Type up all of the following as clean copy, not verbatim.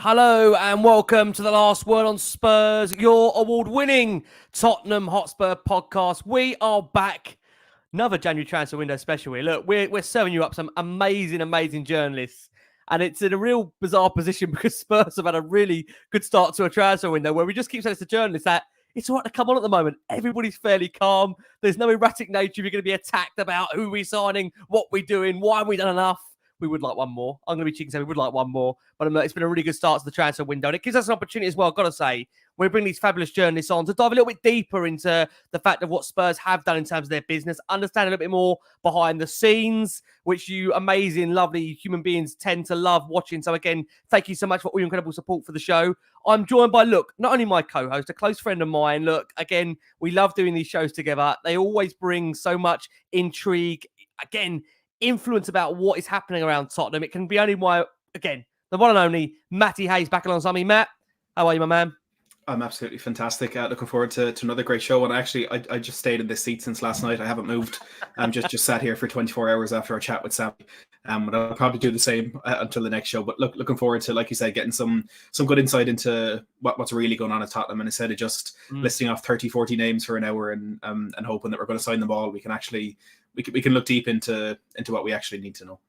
Hello and welcome to the Last Word on Spurs, your award-winning Tottenham Hotspur podcast. We are back. Another January transfer window special here. Look, we're serving you up some amazing journalists. And it's in a real bizarre position because Spurs have had a really good start to a transfer window where we just keep saying to journalists that it's all right to come on at the moment. Everybody's fairly calm. There's no erratic nature. You're going to be attacked about who we're signing, what we're doing, why have we done enough. We would like one more. I'm going to be cheeky and say we would like one more. But it's been a really good start to the transfer window. And it gives us an opportunity as well, I've got to say, when we bring these fabulous journalists on to dive a little bit deeper into the fact of what Spurs have done in terms of their business, understand a little bit more behind the scenes, which you amazing, lovely human beings tend to love watching. So again, thank you so much for all your incredible support for the show. I'm joined by, look, not only my co-host, a close friend of mine. Look, again, we love doing these shows together. They always bring so much intrigue. Again, influence about what is happening around Tottenham. It can be only the one and only Matty Hayes back alongside me. Matt, how are you, my man? I'm absolutely fantastic. Looking forward to another great show. And actually, I just stayed in this seat since last night. I haven't moved. I'm just sat here for 24 hours after our chat with Sammy. But I'll probably do the same until the next show. But looking forward to, like you said, getting some good insight into what's really going on at Tottenham. And instead of just listing off 30, 40 names for an hour and hoping that we're going to sign them all, we can actually we can look deep into what we actually need to know.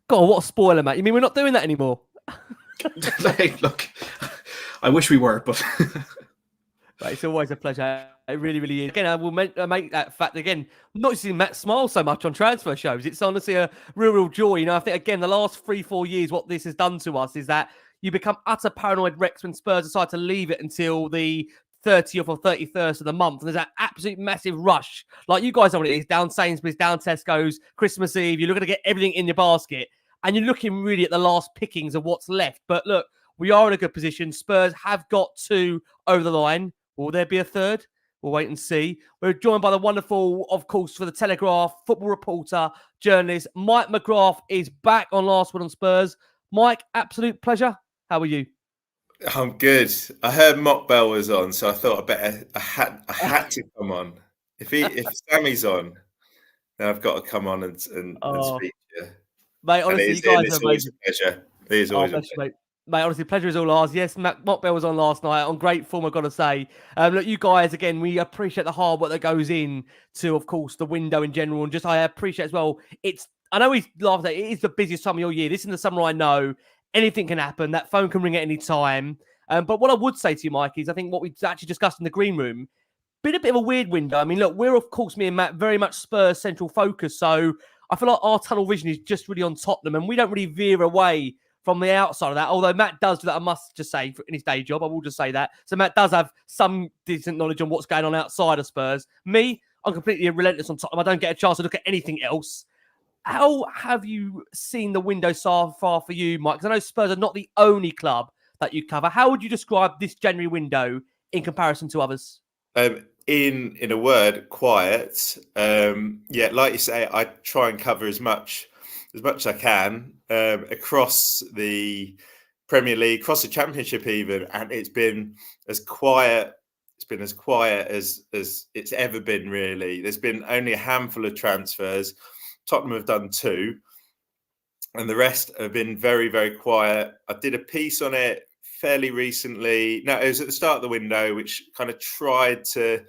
God, what a spoiler, Matt. You mean we're not doing that anymore? Look, I wish we were, but right, it's always a pleasure. It really, really is. Again, I will make that fact again. Not seeing Matt smile so much on transfer shows. It's honestly a real joy. You know, I think again the last 3-4 years, what this has done to us is that you become utter paranoid wrecks when Spurs decide to leave it until the 30th or 31st of the month. And there's that absolute massive rush. Like you guys know what it is, down Sainsbury's, down Tesco's, Christmas Eve. You're looking to get everything in your basket. And you're looking really at the last pickings of what's left. But look, we are in a good position. Spurs have got 2 over the line. Will there be a third? We'll wait and see. We're joined by the wonderful, of course, for the Telegraph, football reporter, journalist, Mike McGrath is back on Last Word on Spurs. Mike, absolute pleasure. How are you? I'm good. I heard Mock Bell was on, so I thought I had to come on. If Sammy's on, then I've got to come on and speak to you. Mate, honestly, you guys are amazing. It's always a pleasure. It is always a pleasure. Mate, honestly, pleasure is all ours. Yes, Mock Bell was on last night on great form, I've got to say. Look, you guys, again, we appreciate the hard work that goes in to, of course, the window in general. And just I appreciate as well, I know we laughed at it is the busiest time of your year. This is in the summer, I know. Anything can happen. That phone can ring at any time. But what I would say to you, Mike, is I think what we actually discussed in the green room, been a bit of a weird window. I mean, look, we're, of course, me and Matt, very much Spurs central focus. So I feel like our tunnel vision is just really on Tottenham and we don't really veer away from the outside of that. Although Matt does do that, I must just say, in his day job, I will just say that. So Matt does have some decent knowledge on what's going on outside of Spurs. Me, I'm completely relentless on Tottenham. I don't get a chance to look at anything else. How have you seen the window so far for you, Mike? Because I know Spurs are not the only club that you cover. How would you describe this January window in comparison to others? In a word, quiet. Yeah, like you say, I try and cover as much as I can across the Premier League, across the Championship even, and it's been as quiet. It's been as quiet as it's ever been. Really, there's been only a handful of transfers. Tottenham have done 2, and the rest have been very, very quiet. I did a piece on it fairly recently. No, it was at the start of the window, which kind of tried to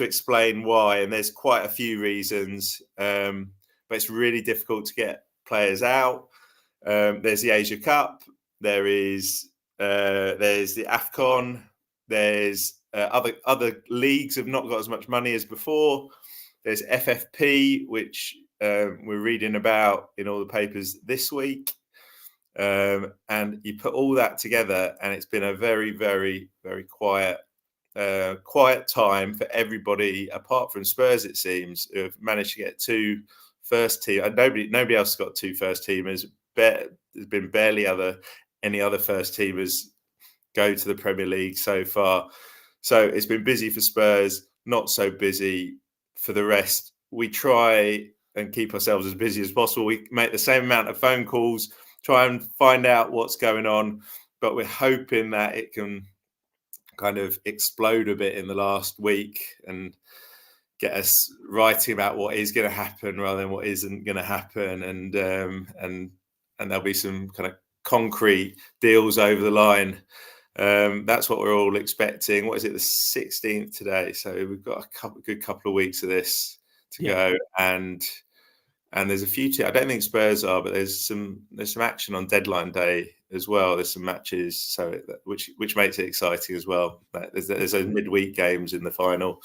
explain why, and there's quite a few reasons. But it's really difficult to get players out. There's the Asia Cup. There's the AFCON. There's other leagues have not got as much money as before. There's FFP, which we're reading about in all the papers this week. And you put all that together, and it's been a very, very, very quiet time for everybody, apart from Spurs, it seems, who have managed to get 2 first team. Nobody else has got 2 first teamers. There's been barely any other first teamers go to the Premier League so far. So it's been busy for Spurs, not so busy for the rest. We try and keep ourselves as busy as possible. We make the same amount of phone calls, try and find out what's going on, but we're hoping that it can kind of explode a bit in the last week and get us writing about what is going to happen rather than what isn't going to happen, and there'll be some kind of concrete deals over the line. That's what we're all expecting. What is it, the 16th today? So we've got a good couple of weeks of this to go, and there's a few. I don't think Spurs are, but there's some action on deadline day as well. There's some matches, so which makes it exciting as well. There's those midweek games in the final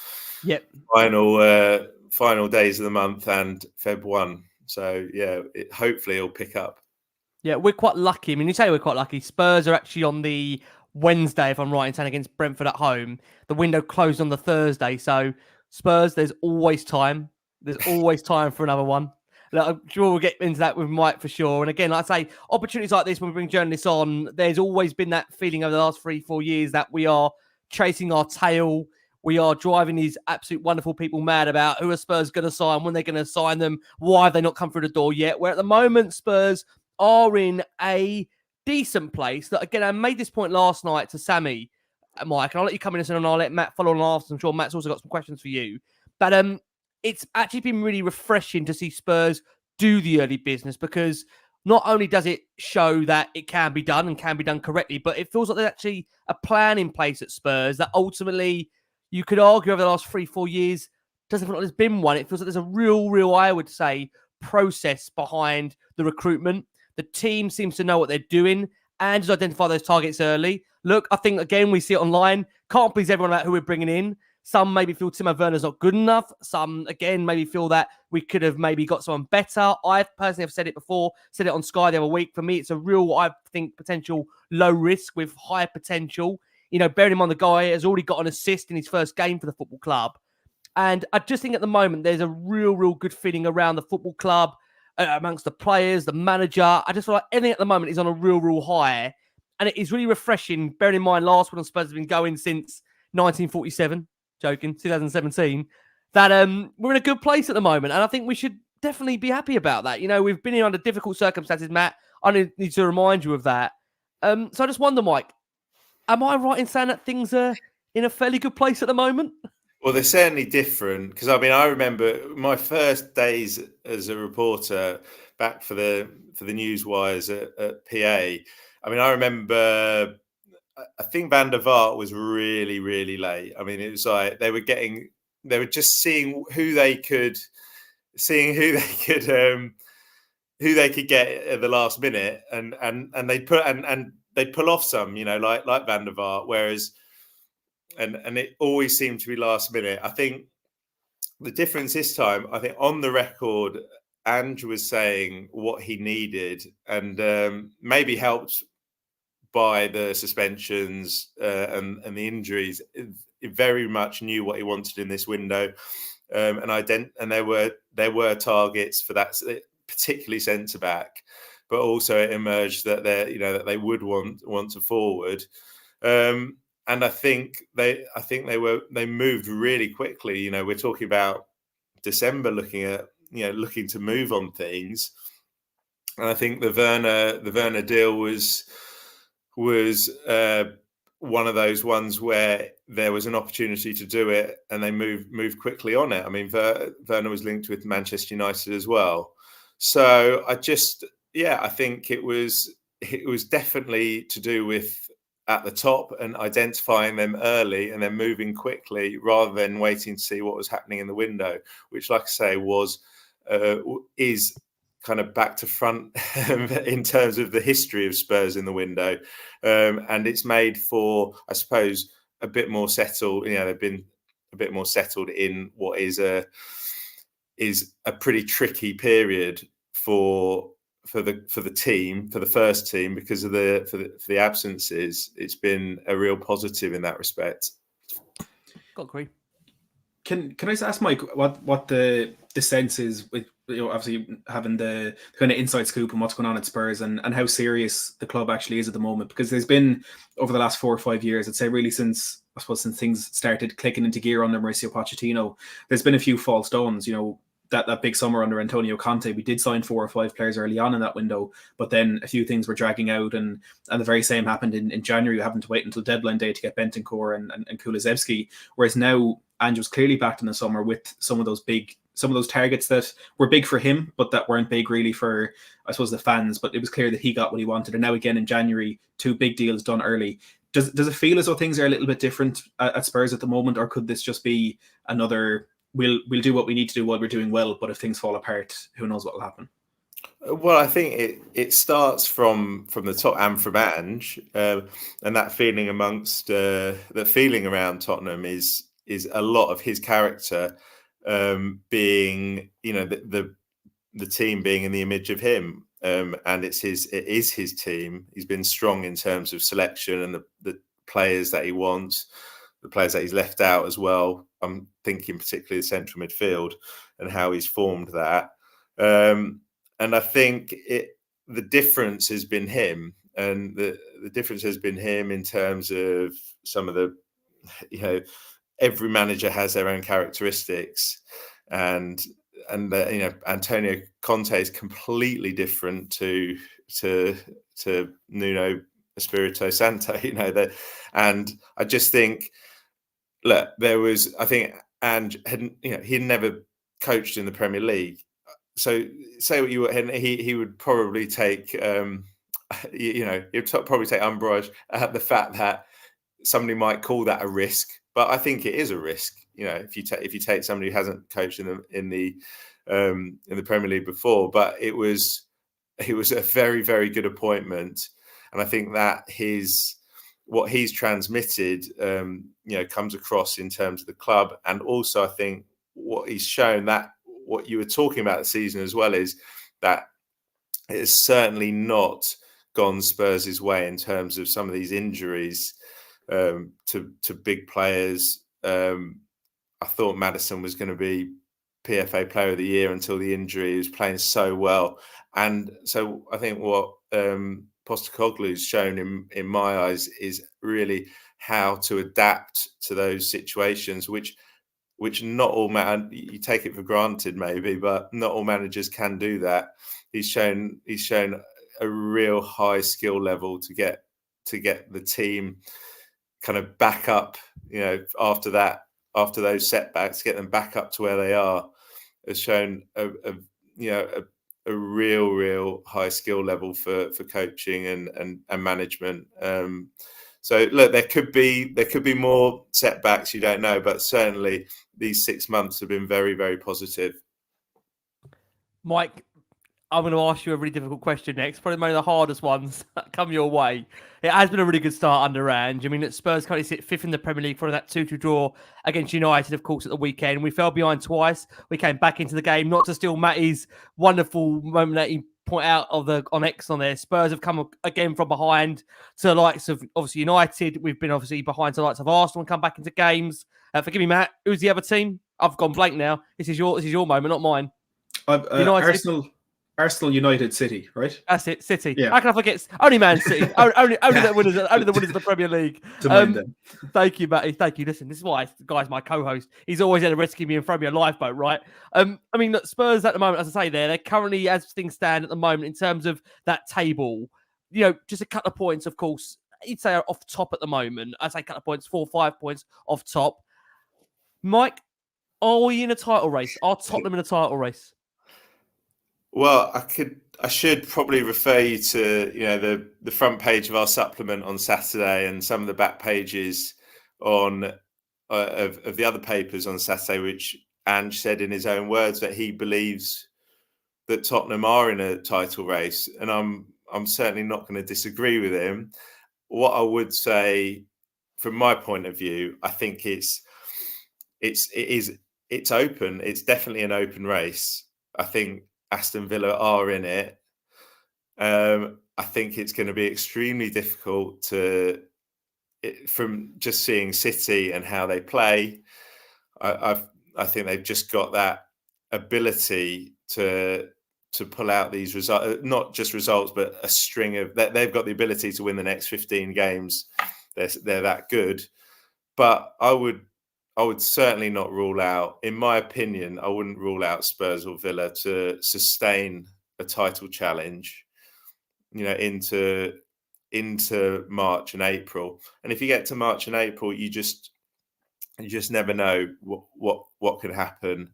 days of the month and Feb 1. So yeah, hopefully it'll pick up. Yeah, we're quite lucky. I mean, you say we're quite lucky. Spurs are actually on the Wednesday, if I'm right in saying, against Brentford at home. The window closed on the Thursday. So Spurs, there's always time. There's always time for another one. Look, I'm sure we'll get into that with Mike for sure. And again, like I say, opportunities like this, when we bring journalists on, there's always been that feeling over the last 3-4 years that we are chasing our tail. We are driving these absolute wonderful people mad about who are Spurs going to sign, when they're going to sign them, why have they not come through the door yet. Where at the moment, Spurs are in a decent place. That, again, I made this point last night to Sammy, Mike, and I'll let you come in and I'll let Matt follow on after. I'm sure Matt's also got some questions for you. But it's actually been really refreshing to see Spurs do the early business, because not only does it show that it can be done and can be done correctly, but it feels like there's actually a plan in place at Spurs that ultimately you could argue over the last 3-4 years doesn't feel like there's been one. It feels like there's a real, I would say, process behind the recruitment. The team seems to know what they're doing and just identify those targets early. Look, I think, again, we see it online. Can't please everyone about who we're bringing in. Some maybe feel Timo Werner's not good enough. Some, again, maybe feel that we could have maybe got someone better. I personally have said it before, said it on Sky the other week. For me, it's a real, I think, potential low risk with high potential. You know, bearing in mind the guy has already got an assist in his first game for the football club. And I just think at the moment, there's a real good feeling around the football club, amongst the players, the manager. I just feel like everything at the moment is on a real high. And it is really refreshing, bearing in mind last one on Spurs has been going since 1947, joking, 2017, that we're in a good place at the moment. And I think we should definitely be happy about that. You know, we've been here under difficult circumstances, Matt. I need to remind you of that. So I just wonder, Mike, am I right in saying that things are in a fairly good place at the moment? Well, they're certainly different, because I mean, I remember my first days as a reporter back for the Newswires at PA. I mean, I remember, I think Van der Vaart was really late. I mean, it was like they were just seeing who they could get at the last minute, and they'd pull off some, you know, like Van der Vaart, whereas. And it always seemed to be last minute. I think the difference this time, I think on the record, Andrew was saying what he needed, and maybe helped by the suspensions and the injuries. He very much knew what he wanted in this window, and there were targets for that, particularly centre back, but also it emerged that they would want to forward. And I think they moved really quickly. You know, we're talking about December, looking to move on things. And I think the Werner deal was one of those ones where there was an opportunity to do it, and they moved quickly on it. I mean, Werner was linked with Manchester United as well. So I think it was definitely to do with at the top and identifying them early and then moving quickly rather than waiting to see what was happening in the window, which, like I say, is kind of back to front in terms of the history of Spurs in the window. And it's made for, I suppose, a bit more settled. You know, they've been a bit more settled in what is a pretty tricky period for the team, for the first team, because of the absences. It's been a real positive in that respect. Got agree. Can I just ask Mike what the sense is with, you know, obviously having the kind of inside scoop on what's going on at Spurs and how serious the club actually is at the moment? Because there's been, over the last 4 or 5 years, I'd say really since things started clicking into gear under Mauricio Pochettino, there's been a few false dawns. You know, that big summer under Antonio Conte, we did sign 4 or 5 players early on in that window, but then a few things were dragging out, and the very same happened in January, having to wait until deadline day to get Bentancur and Kulusevski, whereas now Andrew's clearly backed in the summer with some of those big some of those targets that were big for him, but that weren't big really for, I suppose, the fans. But it was clear that he got what he wanted. And now again in January, 2 big deals done early. Does it feel as though things are a little bit different at Spurs at the moment, or could this just be another, we'll do what we need to do while we're doing well, but if things fall apart, who knows what will happen? Well, I think it starts from the top and from Ange, and that feeling the feeling around Tottenham is a lot of his character, being, you know, the team being in the image of him, and it is his team. He's been strong in terms of selection and the players that he wants, the players that he's left out as well. I'm thinking particularly the central midfield and how he's formed that. And I think the difference has been him, and the difference has been him in terms of some of the, you know, every manager has their own characteristics, and you know, Antonio Conte is completely different to Nuno Espirito Santo, you know, and I just think, look, I think Ange hadn't, you know, he'd never coached in the Premier League. So say what you were, and he would probably take, you know, he'd probably take umbrage at the fact that somebody might call that a risk, but I think it is a risk. You know, if you take somebody who hasn't coached in the Premier League before, but it was a very, very good appointment, and I think that what he's transmitted, you know, comes across in terms of the club, and also I think what he's shown, that what you were talking about the season as well, is that it has certainly not gone Spurs' way in terms of some of these injuries to big players. I thought Maddison was going to be PFA Player of the Year until the injury. He was playing so well, and so I think what Postecoglou's shown in my eyes is really how to adapt to those situations, which not all you take it for granted maybe, but not all managers can do that. He's shown a real high skill level to get the team kind of back up, you know, after those setbacks, get them back up to where they are. Has shown a real high skill level for coaching and management. So look, there could be more setbacks, you don't know, but certainly these 6 months have been very, very positive. Mike, I'm going to ask you a really difficult question next. Probably one of the hardest ones that come your way. It has been a really good start under Ange. I mean, Spurs currently sit 5th in the Premier League for that 2-2 draw against United, of course, at the weekend. We fell behind twice. We came back into the game, not to steal Matty's wonderful moment that he point out on X on there. Spurs have come again from behind to the likes of, obviously, United. We've been obviously behind to the likes of Arsenal and come back into games. Forgive me, Matt. Who's the other team? I've gone blank now. This is your moment, not mine. Arsenal, United, City, right? That's it, City. Yeah. How can I forget? Only Man City. only the winners of the Premier League. Thank you, Matty. Thank you. Listen, this is why the guy's my co-host. He's always there to rescue me and throw me a lifeboat, right? I mean, look, Spurs at the moment, as I say, they're currently, as things stand at the moment, in terms of that table, you know, just a couple of points, of course, you'd say are off top at the moment. I say a couple of points, 4 or 5 points off top. Mike, are we in a title race? Are Tottenham in a title race? Well, I should probably refer you to, you know, the front page of our supplement on Saturday and some of the back pages of the other papers on Saturday, which Ange said in his own words that he believes that Tottenham are in a title race, and I'm certainly not going to disagree with him. What I would say, from my point of view, I think it's open. It's definitely an open race. I think Aston Villa are in it. I think it's going to be extremely difficult from just seeing City and how they play. I think they've just got that ability to pull out these results, not just results, but a string of. They've got the ability to win the next 15 games. They're that good. But I would certainly not rule out, in my opinion, I wouldn't rule out Spurs or Villa to sustain a title challenge, you know, into March and April. And if you get to March and April, you just never know what could happen.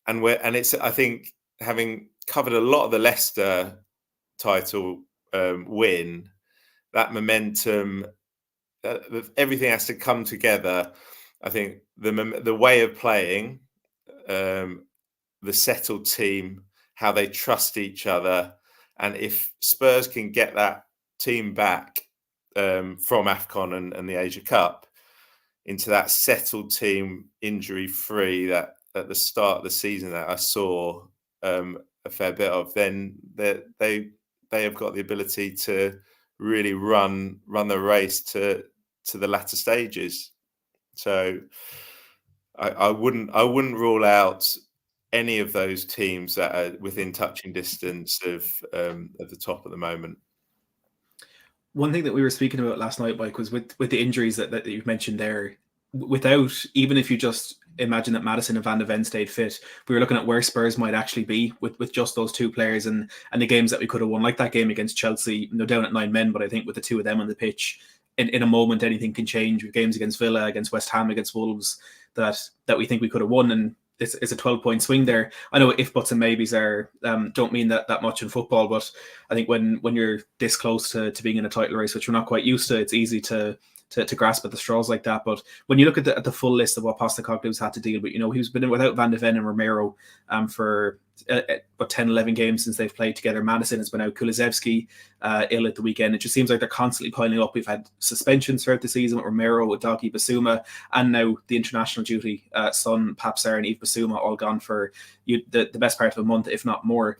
it's, I think, having covered a lot of the Leicester title win, that momentum, everything has to come together. I think the way of playing, the settled team, how they trust each other, and if Spurs can get that team back from AFCON and the Asia Cup into that settled team, injury-free, that at the start of the season that I saw a fair bit of, then they have got the ability to really run the race to the latter stages. So I wouldn't rule out any of those teams that are within touching distance of the top at the moment. One thing that we were speaking about last night, Mike, was with the injuries that you've mentioned there. Without, even if you just imagine that Maddison and Van de Ven stayed fit, we were looking at where Spurs might actually be with just those two players and the games that we could have won, like that game against Chelsea, down at 9 men, but I think with the two of them on the pitch, in a moment anything can change. With games against Villa, against West Ham, against Wolves, that we think we could have won, and it's a 12-point swing there. I know if buts and maybes are don't mean that much in football, but I think when you're this close to being in a title race, which we're not quite used to, it's easy to grasp at the straws like that. But when you look at the full list of what Postecoglou's had to deal with, he's been without Van de Ven and Romero for about 10, 11 games since they've played together. Maddison has been out. Kulusevski ill at the weekend. It just seems like they're constantly piling up. We've had suspensions throughout the season with Romero, with Doggy Basuma, and now the international duty. Son, Pap Sarr and Yves Basuma all gone for the best part of a month, if not more.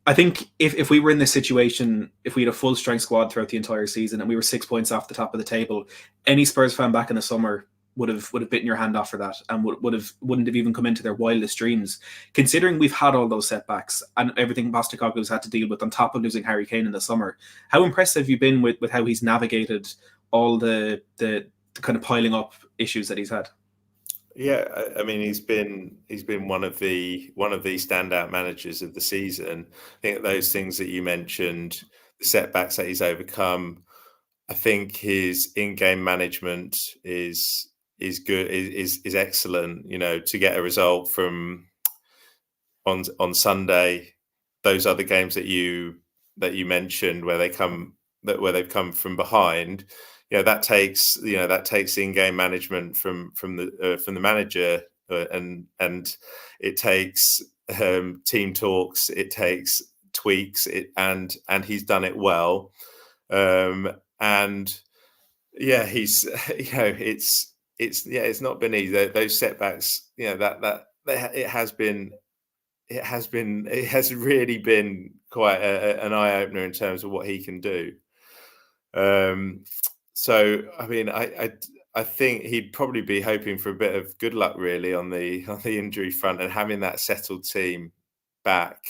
I think if we were in this situation, if we had a full strength squad throughout the entire season and we were 6 points off the top of the table, any Spurs fan back in the summer would have bitten your hand off for that and wouldn't have even come into their wildest dreams. Considering we've had all those setbacks and everything Postecoglou's had to deal with on top of losing Harry Kane in the summer, how impressed have you been with how he's navigated all the kind of piling up issues that he's had? Yeah, I mean, he's been one of the standout managers of the season. I think those things that you mentioned, the setbacks that he's overcome, I think his in-game management is good, is excellent. To get a result from on Sunday, those other games that you mentioned where they've come from behind. That takes in-game management from the manager, and it takes team talks, it takes tweaks, and he's done it well. And yeah, he's it's not been easy. Those setbacks, it has really been quite an eye opener in terms of what he can do. So, I mean, I think he'd probably be hoping for a bit of good luck, really, on the injury front and having that settled team back,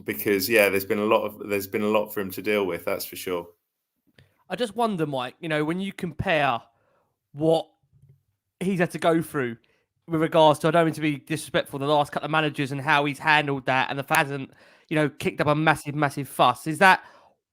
because there's been a lot for him to deal with. That's for sure. I just wonder, Mike, when you compare what he's had to go through with regards to, I don't mean to be disrespectful, the last couple of managers and how he's handled that, and the fans hasn't, kicked up a massive fuss. Is that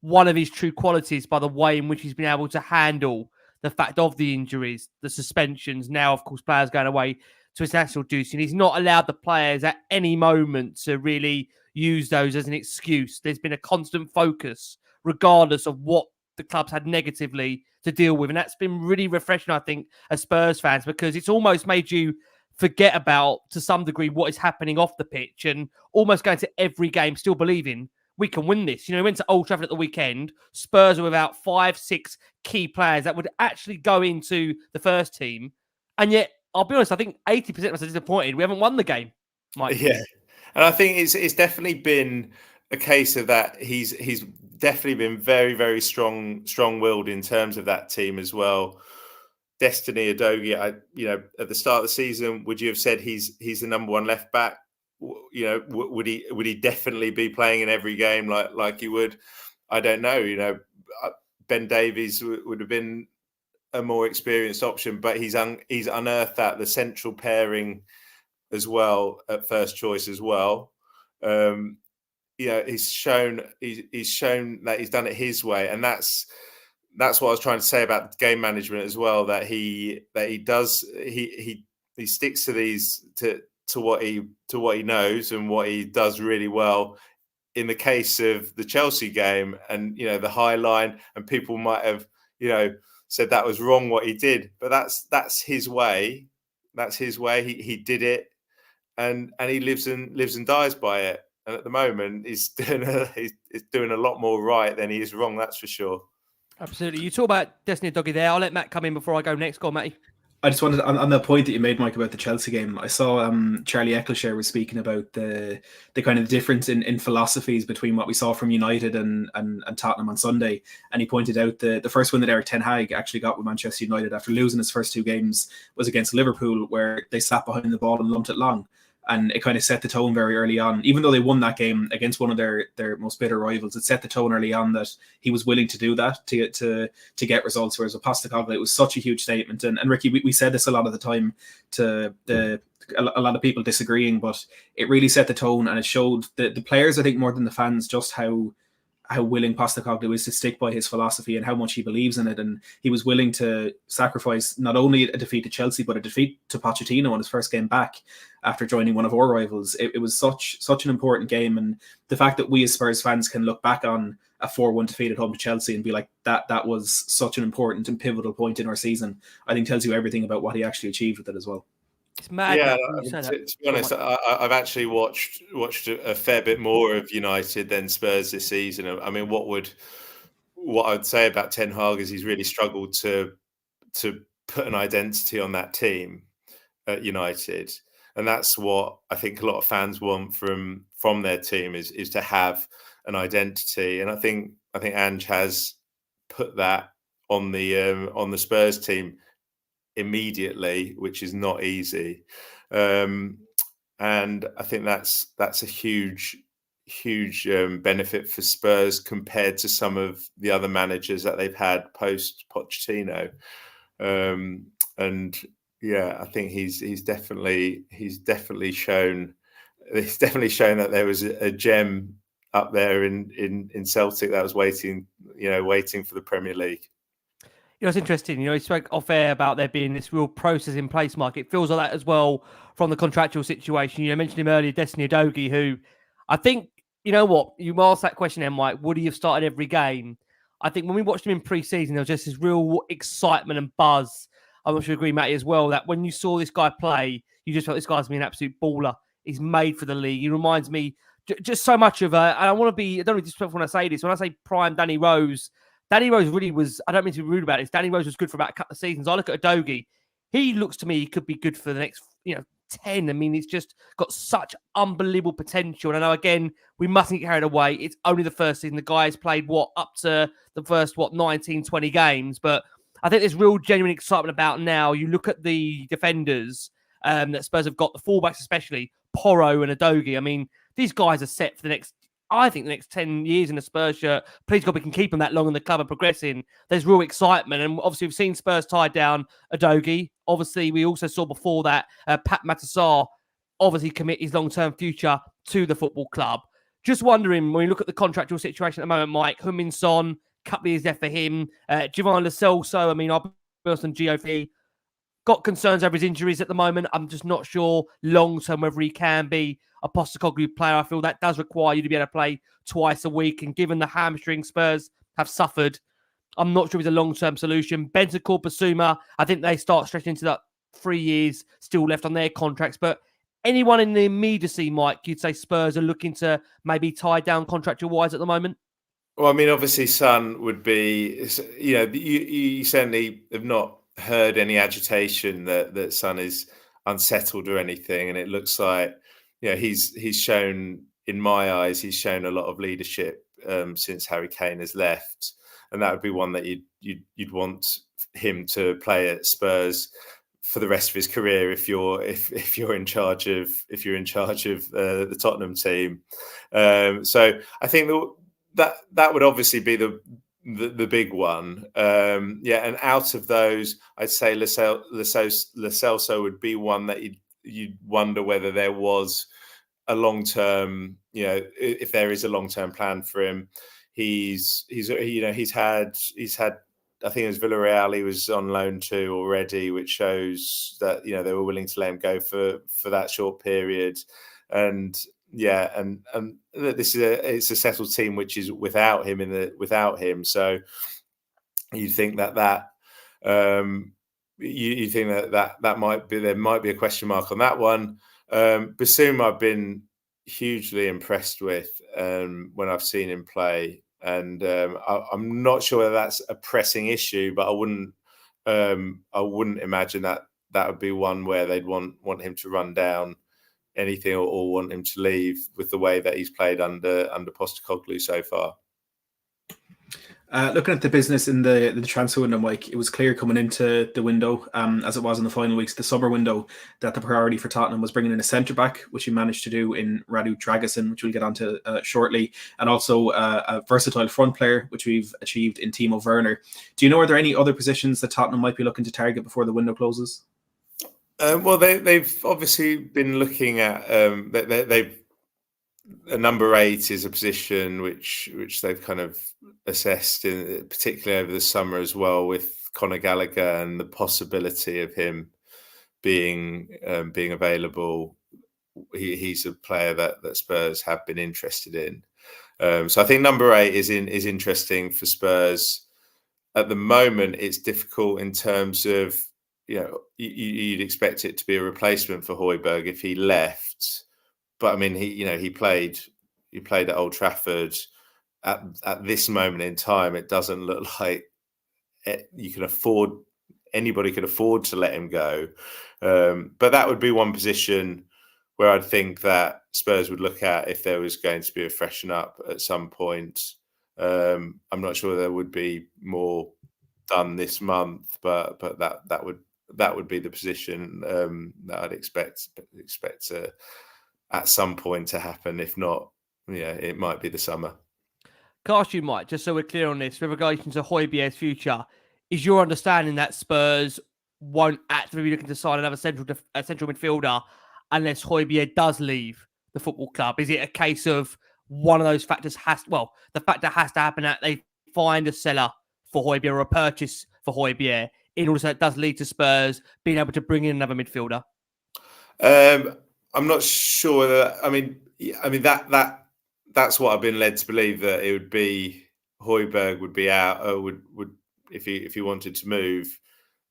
one of his true qualities by the way in which he's been able to handle the fact of the injuries, the suspensions, now, of course, players going away to international duty, and he's not allowed the players at any moment to really use those as an excuse. There's been a constant focus, regardless of what the club's had negatively to deal with. And that's been really refreshing, I think, as Spurs fans, because it's almost made you forget about, to some degree, what is happening off the pitch and almost going to every game still believing we can win this. We went to Old Trafford at the weekend. Spurs were without 5-6 key players that would actually go into the first team. And yet, I'll be honest, I think 80% of us are disappointed. We haven't won the game, Mike. Yeah. And I think it's definitely been a case of that. He's definitely been very, very strong-willed in terms of that team as well. Destiny Udogie, at the start of the season, would you have said he's the number one left back? Would he definitely be playing in every game like he would? I don't know. Ben Davies would have been a more experienced option, but he's unearthed that the central pairing as well at first choice as well. He's shown that he's done it his way, and that's what I was trying to say about game management as well. That he He sticks to these to what he knows and what he does really well. In the case of the Chelsea game, and the high line, and people might have said that was wrong what he did, but that's his way. That's his way. He did it, and he lives and dies by it. And at the moment, he's doing a lot more right than he is wrong. That's for sure. Absolutely. You talk about Destiny Doggy there. I'll let Matt come in before I go next. Go on, Matty. I just wanted on the point that you made, Mike, about the Chelsea game. I saw Charlie Eccleshare was speaking about the kind of difference in philosophies between what we saw from United and Tottenham on Sunday, and he pointed out the first win that Eric Ten Hag actually got with Manchester United after losing his first 2 games was against Liverpool, where they sat behind the ball and lumped it long. And it kind of set the tone very early on. Even though they won that game against one of their most bitter rivals, it set the tone early on that he was willing to do that to get results. Whereas with Postecoglou, it was such a huge statement. And Ricky, we said this a lot of the time to a lot of people disagreeing, but it really set the tone, and it showed the players, I think, more than the fans, just how willing Postecoglou is to stick by his philosophy and how much he believes in it. And he was willing to sacrifice not only a defeat to Chelsea, but a defeat to Pochettino on his first game back after joining one of our rivals. It was such an important game. And the fact that we as Spurs fans can look back on a 4-1 defeat at home to Chelsea and be like, that was such an important and pivotal point in our season, I think tells you everything about what he actually achieved with it as well. It's mad. Yeah, to be honest, I've actually watched a fair bit more of United than Spurs this season. I mean, what I'd say about Ten Hag is he's really struggled to put an identity on that team at United, and that's what I think a lot of fans want from their team is to have an identity. And I think Ange has put that on the Spurs team immediately, which is not easy, and I think that's a huge benefit for Spurs compared to some of the other managers that they've had post Pochettino. And yeah, I think he's definitely shown that there was a gem up there in Celtic that was waiting for the Premier League. It's interesting. You spoke off air about there being this real process in place, Mark. It feels like that as well from the contractual situation. You mentioned him earlier, Destiny Udogie, who I think, you asked that question then, Mike, would he have started every game? I think when we watched him in pre-season, there was just this real excitement and buzz. I'm not sure you agree, Matty, as well, that when you saw this guy play, you just felt this guy's been an absolute baller. He's made for the league. He reminds me just so much of and I don't want to be disrespectful when I say this. When I say prime Danny Rose really was, I don't mean to be rude about it, Danny Rose was good for about a couple of seasons. I look at Udogie, he looks to me, he could be good for the next, 10. I mean, he's just got such unbelievable potential. And I know, again, we mustn't get carried away. It's only the first season. The guy has played, up to the first, 19, 20 games. But I think there's real genuine excitement about now. You look at the defenders that Spurs have got, the fullbacks especially, Porro and Udogie. I mean, these guys are set for the next 10 years in a Spurs shirt. Please God, we can keep them that long in the club and progressing. There's real excitement. And obviously, we've seen Spurs tied down Udogie. Obviously, we also saw before that Pat Matassar obviously commit his long-term future to the football club. Just wondering, when you look at the contractual situation at the moment, Mike, Heung-min Son, couple of years there for him. Giovanni Lo Celso, I mean, I'll be honest on GOP. Got concerns over his injuries at the moment. I'm just not sure long-term whether he can be a Postecoglou player. I feel that does require you to be able to play twice a week. And given the hamstring Spurs have suffered, I'm not sure he's a long-term solution. Bentancur, Basuma, I think they start stretching into that 3 years still left on their contracts. But anyone in the immediacy, Mike, you'd say Spurs are looking to maybe tie down contractual-wise at the moment? Well, I mean, obviously, Son would be, you certainly have not heard any agitation that Son is unsettled or anything. And it looks like, he's shown, in my eyes, he's shown a lot of leadership since Harry Kane has left. And that would be one that you'd want him to play at Spurs for the rest of his career if you're in charge of the Tottenham team. So I think that would obviously be the big one. And out of those, I'd say Lo Celso would be one that you'd wonder whether there was a long-term, if there is a long-term plan for him. He's had I think it was Villarreal he was on loan to already, which shows that they were willing to let him go for that short period. And this is it's a settled team which is without him. So you think that you think that might be, there might be a question mark on that one. Bassoum I've been hugely impressed with when I've seen him play, and I'm not sure whether that's a pressing issue, but I wouldn't imagine that would be one where they'd want him to run down anything or want him to leave with the way that he's played under Postecoglou so far. Looking at the business in the transfer window, Mike, it was clear coming into the window, as it was in the final weeks, the summer window, that the priority for Tottenham was bringing in a centre-back, which he managed to do in Radu Dragusin, which we'll get onto shortly, and also a versatile front player, which we've achieved in Timo Werner. Do you know, are there any other positions that Tottenham might be looking to target before the window closes? Well, they've obviously been looking at they've a number 8 is a position which they've kind of assessed, particularly over the summer as well, with Conor Gallagher and the possibility of him being available. He's a player that Spurs have been interested in. So I think number 8 is interesting for Spurs. At the moment, it's difficult in terms of, you'd expect it to be a replacement for Højbjerg if he left. But I mean, he played at Old Trafford. At this moment in time, it doesn't look like anybody could afford to let him go. But that would be one position where I'd think that Spurs would look at if there was going to be a freshen up at some point. I'm not sure there would be more done this month, but that would be the position that I'd expect at some point to happen. If not, it might be the summer. Cast, you might, just so we're clear on this, with relation to Højbjerg's future, is your understanding that Spurs won't actively be looking to sign another central midfielder unless Højbjerg does leave the football club? Is it a case of one of those factors the factor has to happen that they find a seller for Højbjerg or a purchase for Højbjerg in order so it does lead to Spurs being able to bring in another midfielder? I'm not sure that. I mean that's what I've been led to believe, that it would be Højbjerg would be out, or would if he wanted to move,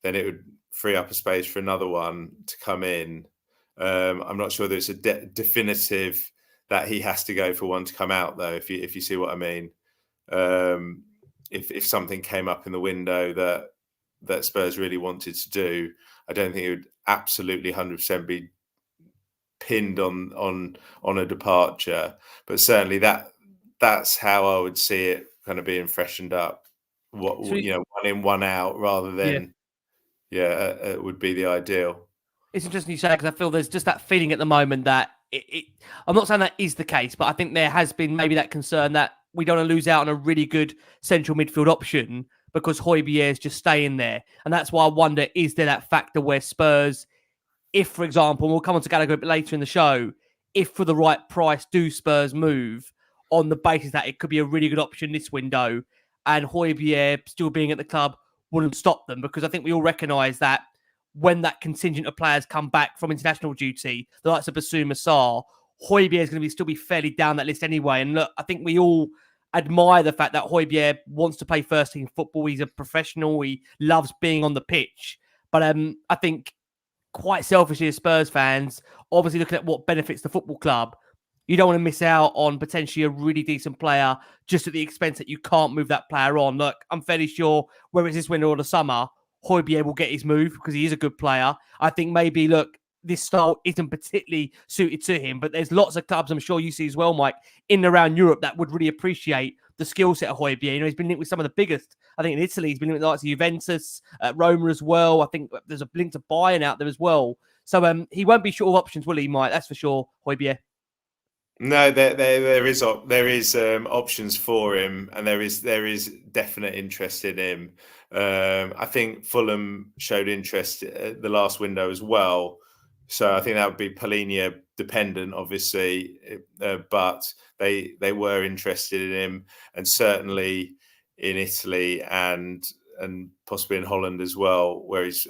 then it would free up a space for another one to come in. I'm not sure that it's a definitive that he has to go for one to come out, though. If you see what I mean, if something came up in the window that Spurs really wanted to do, I don't think it would absolutely 100% be pinned on a departure, but certainly that's how I would see it kind of being freshened up. One in, one out, rather than it would be the ideal. It's interesting you say, because I feel there's just that feeling at the moment that I'm not saying that is the case, but I think there has been maybe that concern that we don't want to lose out on a really good central midfield option because Højbjerg is just staying there. And that's why I wonder, is there that factor where Spurs, if, for example, and we'll come on to Gallagher a bit later in the show, if for the right price, do Spurs move on the basis that it could be a really good option this window, and Højbjerg still being at the club wouldn't stop them? Because I think we all recognise that when that contingent of players come back from international duty, the likes of Bassoum, Sarr, Højbjerg is going to still be fairly down that list anyway. And look, I think we all admire the fact that Højbjerg wants to play first team football. He's a professional. He loves being on the pitch. But I think quite selfishly as Spurs fans, obviously looking at what benefits the football club, you don't want to miss out on potentially a really decent player just at the expense that you can't move that player on. Look, I'm fairly sure whether it's this winter or the summer, Højbjerg will get his move because he is a good player. I think maybe, look, this style isn't particularly suited to him, but there's lots of clubs, I'm sure you see as well, Mike, in and around Europe that would really appreciate the skill set of Højbjerg. He's been linked with some of the biggest. I think in Italy, he's been linked with the likes of Juventus, Roma as well. I think there's a link to Bayern out there as well. So he won't be short of options, will he, Mike? That's for sure, Højbjerg. No, there is options for him, and there is definite interest in him. I think Fulham showed interest at the last window as well, so I think that would be Palhinha dependent, obviously, but they were interested in him, and certainly in Italy and and possibly in Holland as well, where he's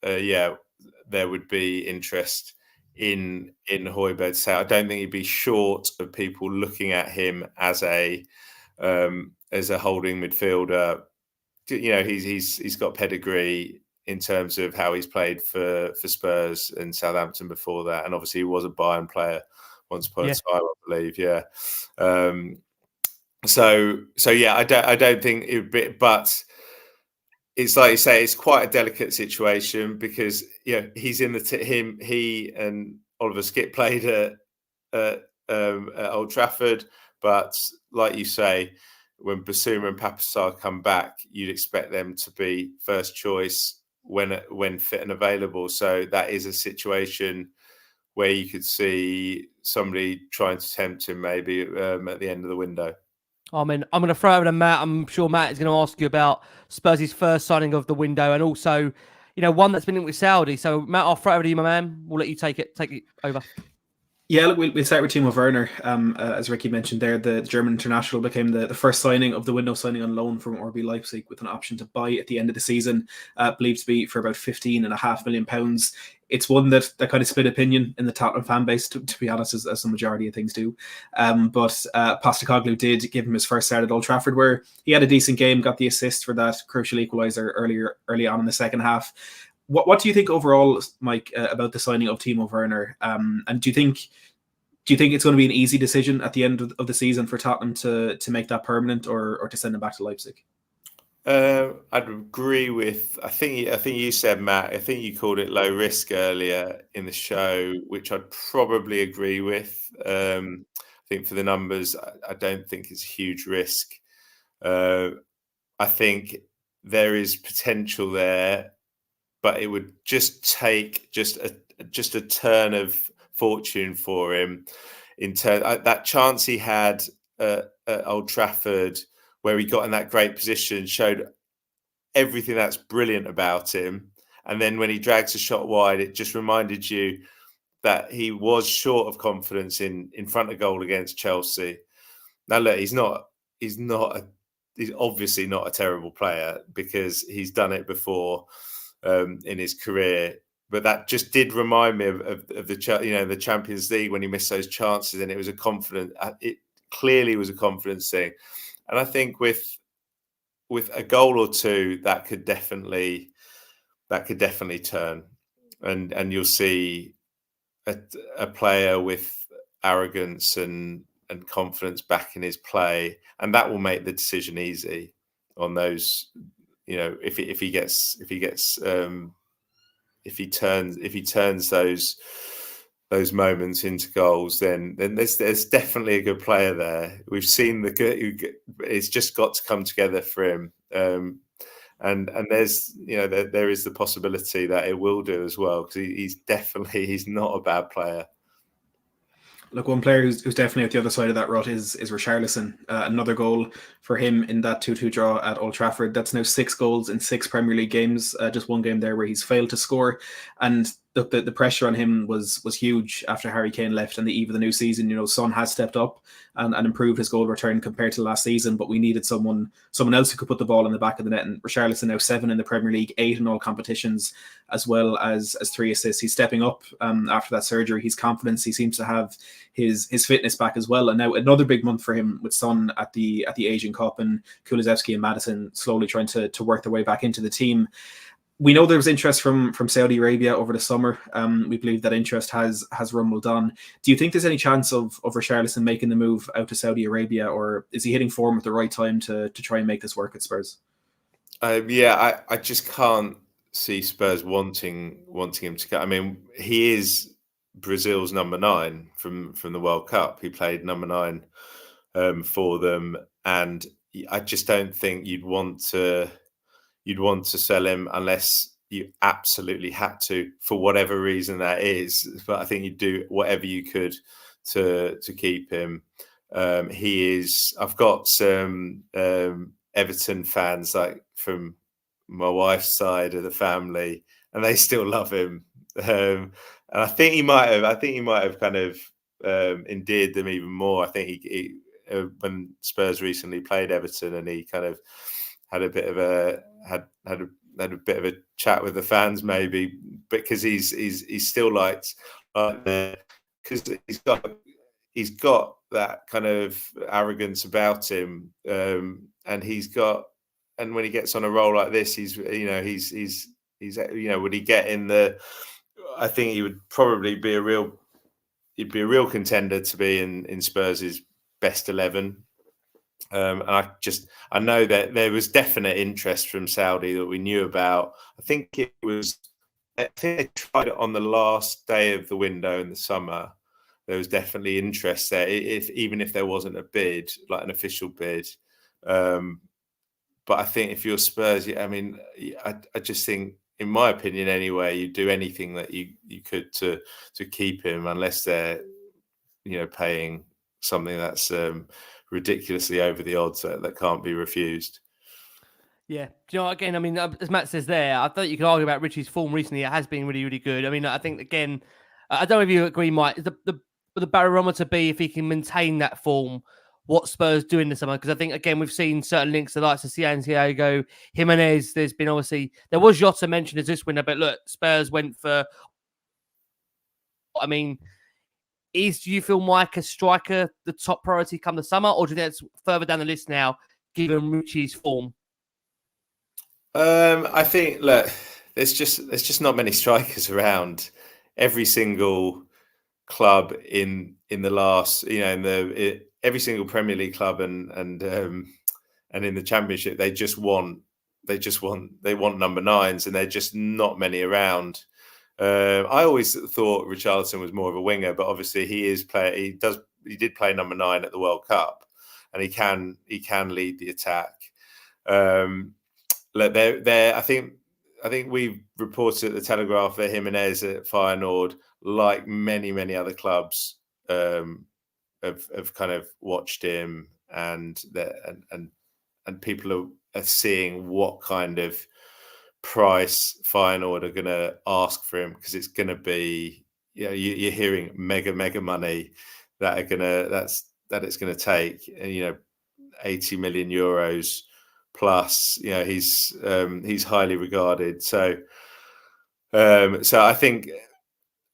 there would be interest in Højbjerg. So I don't think he'd be short of people looking at him as a holding midfielder. You know, he's got pedigree in terms of how he's played for Spurs and Southampton before that, and obviously he was a Bayern player once upon a time, I believe. Yeah. So yeah, I don't think it would be, but it's like you say, it's quite a delicate situation because he's in he and Oliver Skipp played at Old Trafford, but like you say, when Basuma and Papassar come back, you'd expect them to be first choice when fit and available. So that is a situation where you could see somebody trying to tempt him maybe at the end of the window. I mean, I'm going to throw it over to Matt. I'm sure Matt is going to ask you about Spurs' first signing of the window and also, one that's been linked with Saudi. So, Matt, I'll throw it over to you, my man. We'll let you take it over. Yeah, look, we'll start with Timo Werner. As Ricky mentioned there, the German international became the first signing of the window, signing on loan from RB Leipzig with an option to buy at the end of the season, believed to be for about £15.5 million. It's one that kind of split opinion in the Tottenham fan base, to be honest, as the majority of things do. But Postecoglou did give him his first start at Old Trafford, where he had a decent game, got the assist for that crucial equaliser early on in the second half. What do you think overall, Mike, about the signing of Timo Werner? And do you think it's going to be an easy decision at the end of the season for Tottenham to make that permanent or to send him back to Leipzig? I'd agree with. I think you said, Matt. I think you called it low risk earlier in the show, which I'd probably agree with. I think for the numbers, I don't think it's a huge risk. I think there is potential there, but it would just take just a turn of fortune for him in that chance he had at Old Trafford, where he got in that great position, showed everything that's brilliant about him. And then when he drags a shot wide, it just reminded you that he was short of confidence in front of goal against Chelsea. Now, look, he's obviously not a terrible player because he's done it before in his career. But that just did remind me of the Champions League when he missed those chances, and it clearly was a confidence thing. And I think with a goal or two, that could definitely turn, and you'll see a player with arrogance and confidence back in his play, and that will make the decision easy on those. If he turns those moments into goals, then there's definitely a good player there. We've seen it's just got to come together for him, and there's there is the possibility that it will do as well, because he's not a bad player. Look, one player who's definitely at the other side of that rut is Richarlison. Another goal for him in that 2-2 draw at Old Trafford. That's now 6 goals in 6 Premier League games. Just one game there where he's failed to score. And the pressure on him was huge after Harry Kane left on the eve of the new season. Son has stepped up and improved his goal return compared to last season, but we needed someone else who could put the ball in the back of the net. And Richarlison now 7 in the Premier League, 8 in all competitions, as well as 3 assists. He's stepping up after that surgery. His confidence, he seems to have his fitness back as well. And now another big month for him with Son at the Asian Cup, and Kulusevski and Maddison slowly trying to work their way back into the team. We know there was interest from Saudi Arabia over the summer. We believe that interest has rumbled on. Do you think there's any chance of Richarlison making the move out to Saudi Arabia, or is he hitting form at the right time to try and make this work at Spurs? I just can't see Spurs wanting him to go. I mean, he is Brazil's number 9 from the World Cup. He played number 9 for them, and I just don't think you'd want to sell him unless you absolutely had to, for whatever reason that is. But I think you'd do whatever you could to keep him. I've got some Everton fans, like from my wife's side of the family, and they still love him. And I think he might have kind of endeared them even more. I think he when Spurs recently played Everton, and he kind of had a bit of a chat with the fans, maybe, because he's still liked because he's got that kind of arrogance about him, and when he gets on a roll like this, he's would he get in the? I think he would probably be a real contender to be in Spurs' best 11. And I know that there was definite interest from Saudi that we knew about. I think they tried it on the last day of the window in the summer. There was definitely interest there, even if there wasn't a bid, like an official bid. But I think if you're Spurs, I just think, in my opinion anyway, you do anything that you could to keep him, unless they're paying something that's ridiculously over the odds that can't be refused. Yeah. Do you know, again, I mean, as Matt says there, I think you can argue about Richie's form recently. It has been really, really good. I mean, I think, again, I don't know if you agree, Mike, the barometer be if he can maintain that form, what Spurs do in the summer. Because I think, again, we've seen certain links to the likes of Santiago, Jimenez. There's been obviously, there was Jota mentioned as this window, but look, Spurs went for, I mean, do you feel Mike as striker the top priority come the summer, or do you think it's further down the list now, given Richie's form? I think, look, there's just not many strikers around. Every single club in the last, every single Premier League club and in the Championship, they want number 9s, and they're just not many around. I always thought Richarlison was more of a winger, but obviously he did play number 9 at the World Cup, and he can lead the attack. Look, I think we reported at the Telegraph that Jimenez at Feyenoord, like many other clubs, have kind of watched him, and people are seeing what kind of price Feyenoord are going to ask for him, because it's going to be, you're hearing mega money that it's going to take, 80 million euros plus. He's highly regarded. So I think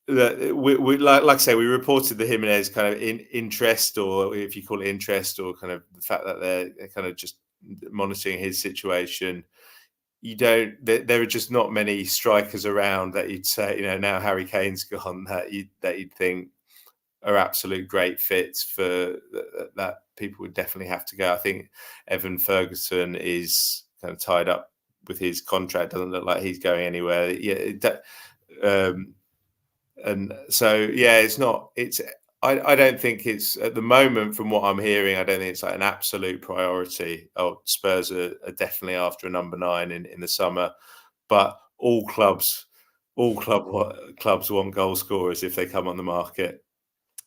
that we like I say, we reported the Jimenez kind of interest, or if you call it interest, or kind of the fact that they're kind of just monitoring his situation. There are just not many strikers around that you'd say, now Harry Kane's gone, that you'd think are absolute great fits for that. People would definitely have to go. I think Evan Ferguson is kind of tied up with his contract. Doesn't look like he's going anywhere. And so, it's not. I don't think it's, at the moment, from what I'm hearing, I don't think it's like an absolute priority. Spurs are definitely after a number 9 in the summer, but all clubs want goal scorers if they come on the market.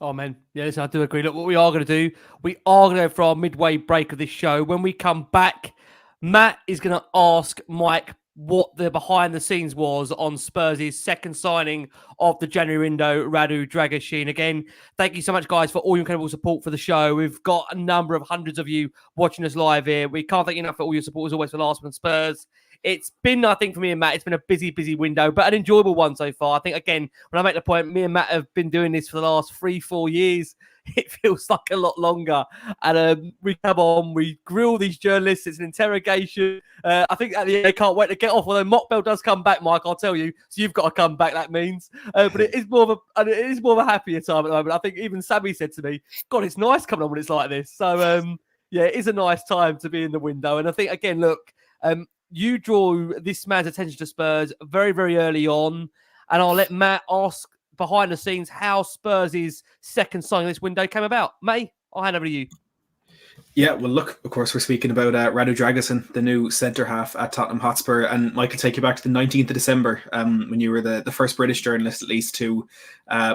Oh, man. Yeah, listen, I do agree. Look, what we are going to do, we are going to go for our midway break of this show. When we come back, Matt is going to ask Mike what the behind the scenes was on Spurs' second signing of the January window, Radu Dragusin. Again, thank you so much, guys, for all your incredible support for the show. We've got a number of hundreds of you watching us live here. We can't thank you enough for all your support, as always, for Last Word on Spurs. It's been, I think, for me and Matt, it's been a busy window, but an enjoyable one so far. I think, again, when I make the point, me and Matt have been doing this for the last 3-4 years. It feels like a lot longer. And we come on, we grill these journalists. It's an interrogation. I think at the end, they can't wait to get off. Although Mockbell does come back, Mike, I'll tell you. So you've got to come back, that means. But it is more of a happier time at the moment. I think even Sammy said to me, God, it's nice coming on when it's like this. So, it is a nice time to be in the window. And I think, again, look, you draw this man's attention to Spurs very, very early on. And I'll let Matt ask behind the scenes how Spurs' second signing this window came about. Matty, I'll hand over to you. Yeah, well, look, of course, we're speaking about Radu Dragusin, the new centre-half at Tottenham Hotspur. And Mike, could take you back to the 19th of December, when you were the first British journalist, at least, to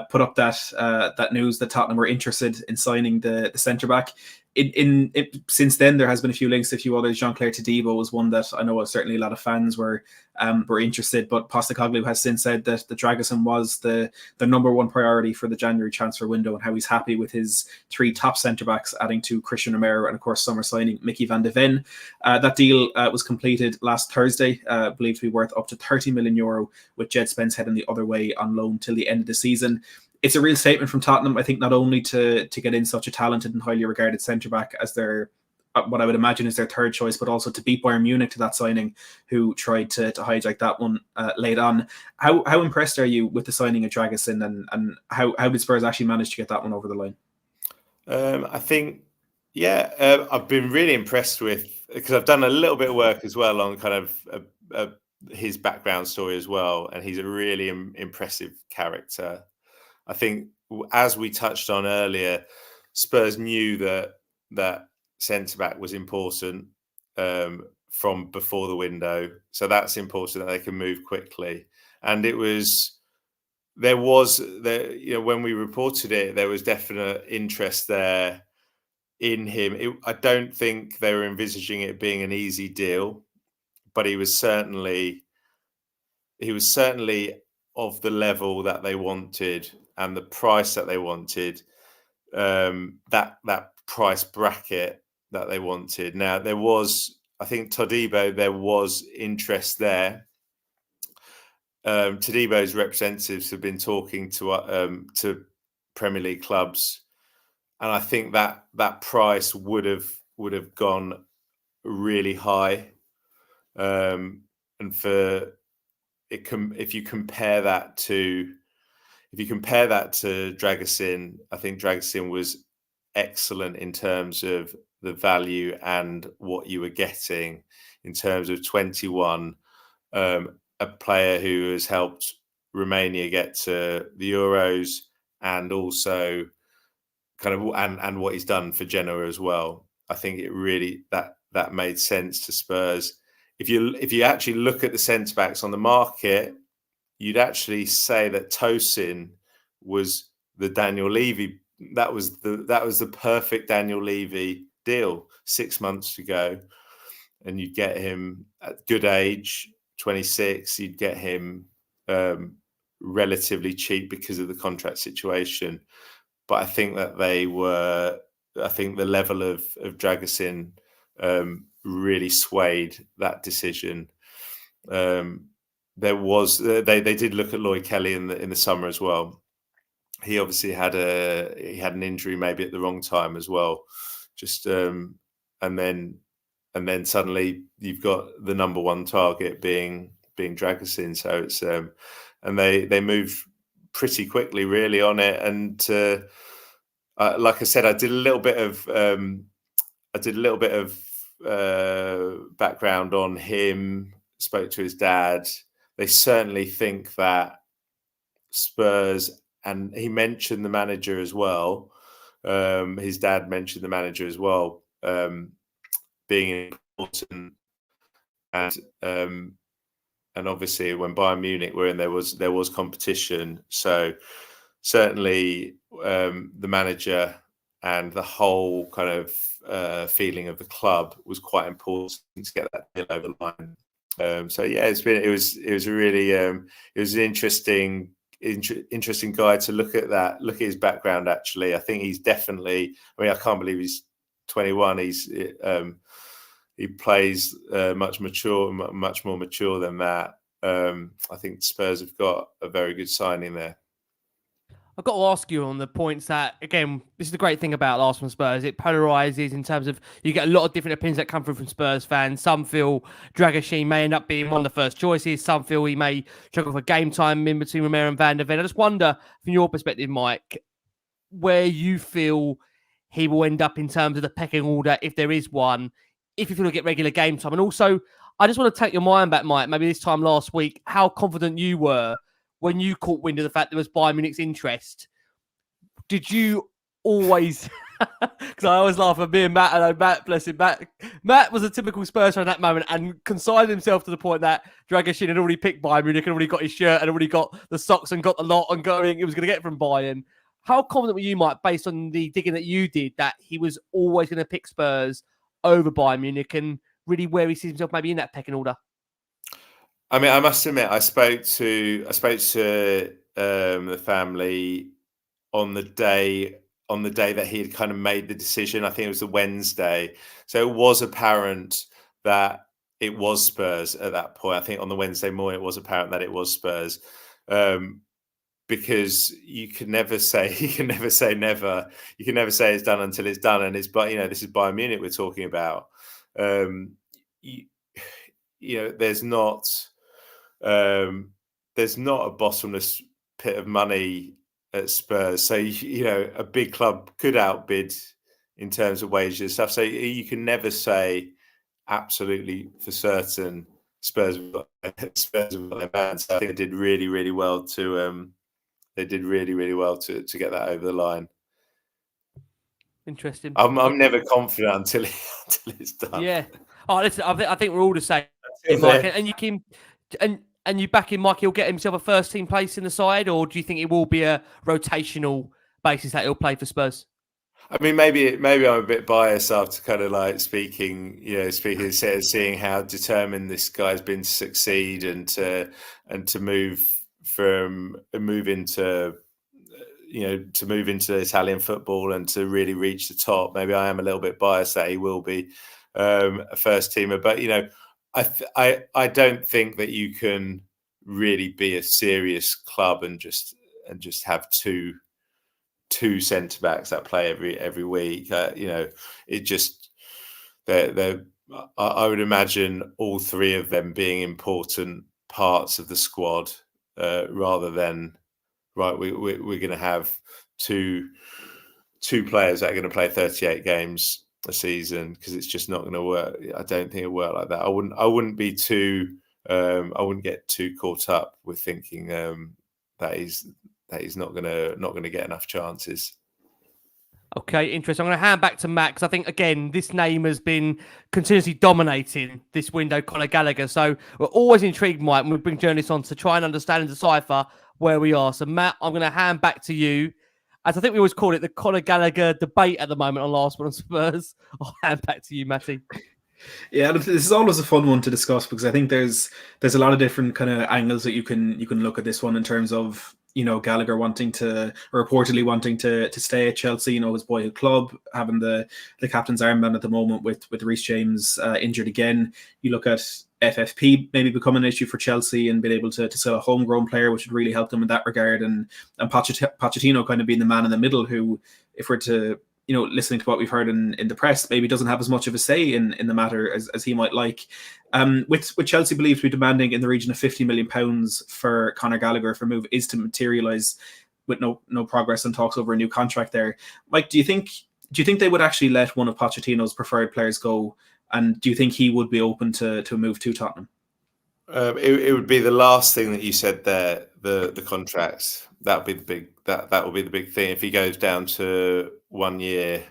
put up that news that Tottenham were interested in signing the centre-back. since then, there has been a few links, a few others. Jean-Claire Todibo was one that I know certainly a lot of fans were interested, but Postecoglou has since said that the Dragusin was the number one priority for the January transfer window, and how he's happy with his 3 top centre-backs, adding to Christian Romero and, of course, summer signing Mickey van de Ven. That deal was completed last Thursday, believed to be worth up to €30 million, with Jed Spence heading the other way on loan till the end of the season. It's a real statement from Tottenham, I think, not only to get in such a talented and highly regarded centre-back as their, what I would imagine is their third choice, but also to beat Bayern Munich to that signing, who tried to hijack that one late on. How impressed are you with the signing of Dragusin, and how did Spurs actually manage to get that one over the line? I think, I've been really impressed with, because I've done a little bit of work as well on kind of his background story as well, and he's a really impressive character. I think, as we touched on earlier, Spurs knew that centre-back was important from before the window. So that's important that they can move quickly. And when we reported it, there was definite interest there in him. I don't think they were envisaging it being an easy deal, but he was certainly of the level that they wanted and the price that they wanted, that price bracket that they wanted. Now, there was, I think, Todibo, there was interest there. Todibo's representatives have been talking to Premier League clubs, and I think that price would have gone really high. And if you compare that to Dragusin, I think Dragusin was excellent in terms of the value and what you were getting in terms of 21, a player who has helped Romania get to the Euros, and also and what he's done for Genoa as well. I think it really that made sense to Spurs. If you actually look at the centre backs on the market, you'd actually say that Tosin was the Daniel Levy. That was the perfect Daniel Levy deal 6 months ago, and you'd get him at good age, 26. You'd get him relatively cheap because of the contract situation. But I think that I think the level of Dragusin really swayed that decision. They did look at Lloyd Kelly in the summer as well. He obviously had an injury maybe at the wrong time as well. And then suddenly you've got the number one target being Dragusin. So it's and they move pretty quickly really on it. And like I said, I did a little bit of background on him. Spoke to his dad. They certainly think that Spurs, and he mentioned the manager as well. His dad mentioned the manager as well, being important. And obviously, when Bayern Munich were in, there was competition. So certainly, the manager and the whole kind of feeling of the club was quite important to get that deal over the line. It was an interesting guy to look at his background. Actually, I think he's definitely, I can't believe he's 21. He plays much more mature than that. I think Spurs have got a very good signing there. I've got to ask you on the points that, again, this is the great thing about Last One Spurs. It polarizes in terms of you get a lot of different opinions that come through from Spurs fans. Some feel Dragusin may end up being one of the first choices. Some feel he may struggle for game time in between Romero and Van der Ven. I just wonder, from your perspective, Mike, where you feel he will end up in terms of the pecking order, if there is one, if you feel he'll get regular game time. And also, I just want to take your mind back, Mike, maybe this time last week, how confident you were when you caught wind of the fact there was Bayern Munich's interest. Did you always, because I always laugh at me and Matt, and Matt, bless him, Matt was a typical Spurs fan at that moment and consigned himself to the point that Dragusin had already picked Bayern Munich and already got his shirt and already got the socks and got the lot and going, it was going to get from Bayern. how confident were you, Mike, based on the digging that you did, that he was always going to pick Spurs over Bayern Munich, and really where he sees himself maybe in that pecking order? I mean, I must admit, I spoke to the family on the day that he had kind of made the decision. I think it was a Wednesday, so it was apparent that it was Spurs at that point. I think on the Wednesday morning, it was apparent that it was Spurs, because you can never say never. You can never say it's done until it's done, and but this is Bayern Munich we're talking about. There's not a bottomless pit of money at Spurs, so a big club could outbid in terms of wages and stuff. So you can never say absolutely for certain Spurs have got their man. So I think they did really, really well to get that over the line. Interesting. I'm never confident until it's done. Yeah. Oh, listen, I think we're all the same, Mike. And you back in Mike, he'll get himself a first team place in the side, or do you think it will be a rotational basis that he'll play for Spurs? I mean, maybe I'm a bit biased after kind of like speaking, seeing how determined this guy's been to succeed and to move into Italian football and to really reach the top. Maybe I am a little bit biased that he will be a first teamer, but I don't think that you can really be a serious club and just have two centre backs that play every week. It just I would imagine all three of them being important parts of the squad, rather than we're going to have two players that are going to play 38 games a season, because it's just not going to work. I don't think it'll work like that. I wouldn't be too I wouldn't get too caught up with thinking that he's not going to get enough chances. Okay, interesting. I'm going to hand back to Matt, because I think, again, this name has been continuously dominating this window, Conor Gallagher. So we're always intrigued, Mike, when we bring journalists on to try and understand and decipher where we are. So, Matt, I'm going to hand back to you. As I think we always call it, the Conor Gallagher debate at the moment on Last Word on Spurs. I'll hand back to you, Matty. Yeah, this is always a fun one to discuss, because I think there's a lot of different kind of angles that you can look at this one, in terms of Gallagher wanting to, or reportedly wanting to stay at Chelsea, his boyhood club, having the captain's armband at the moment with Reece James injured again. You look at FFP maybe becoming an issue for Chelsea and being able to sell a homegrown player, which would really help them in that regard, and Pochettino kind of being the man in the middle, who, if we're to listening to what we've heard in the press, maybe doesn't have as much of a say in the matter as he might like. With Chelsea believed to be demanding in the region of £50 million for Conor Gallagher if a move is to materialise, with no progress and talks over a new contract there. Mike, do you think they would actually let one of Pochettino's preferred players go? And do you think he would be open to a move to Tottenham? It would be the last thing that you said there. The contracts, that would be the big that will be the big thing. If he goes down to 1 year,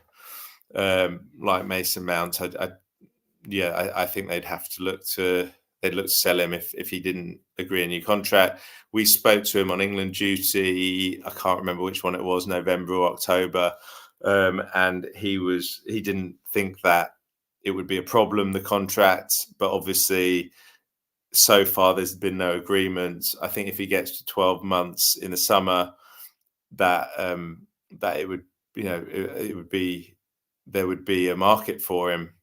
like Mason Mount, I think they'd have to look to sell him if he didn't agree a new contract. We spoke to him on England duty. I can't remember which one it was, November or October, and he didn't think that it would be a problem, the contract, but obviously so far there's been no agreement. I think if he gets to 12 months in the summer, that it would there would be a market for him.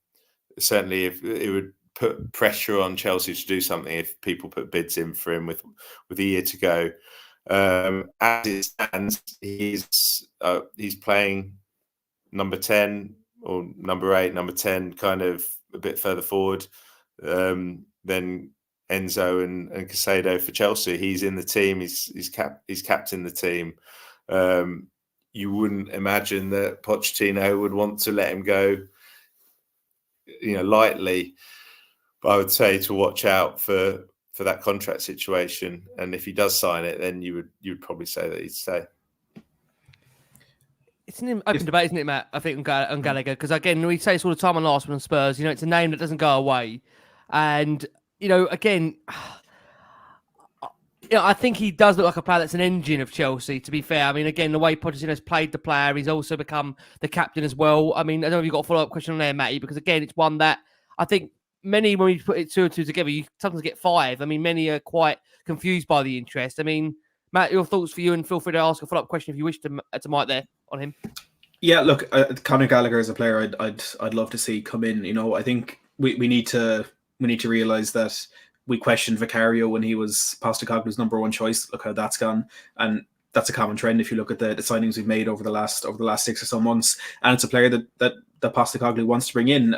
Certainly, if it would put pressure on Chelsea to do something if people put bids in for him with a year to go. As it stands, he's playing number 10 or number 8, number 10, kind of a bit further forward than Enzo and Caicedo for Chelsea. He's in the team. He's captain the team. You wouldn't imagine that Pochettino would want to let him go, lightly. But I would say to watch out for that contract situation. And if he does sign it, then you would probably say that he'd stay. It's an open debate, isn't it, Matt? I think on Gallagher, because again, we say this all the time on Last One on Spurs. It's a name that doesn't go away, and again, I think he does look like a player that's an engine of Chelsea, to be fair. I mean, again, the way Pochettino's played the player, he's also become the captain as well. I mean, I don't know if you've got a follow-up question on there, Matty, because again, it's one that I think many, when you put it 2 and 2 together, you sometimes get 5. I mean, many are quite confused by the interest. I mean, Matt, your thoughts for you, and feel free to ask a follow-up question if you wish to Mike there on him. Yeah, look, Conor Gallagher is a player I'd love to see come in. You know, I think we need to realise that we questioned Vicario when he was Postecoglou's number 1 choice. Look how that's gone, and that's a common trend if you look at the signings we've made over the last 6 or so months. And it's a player that Postecoglou wants to bring in.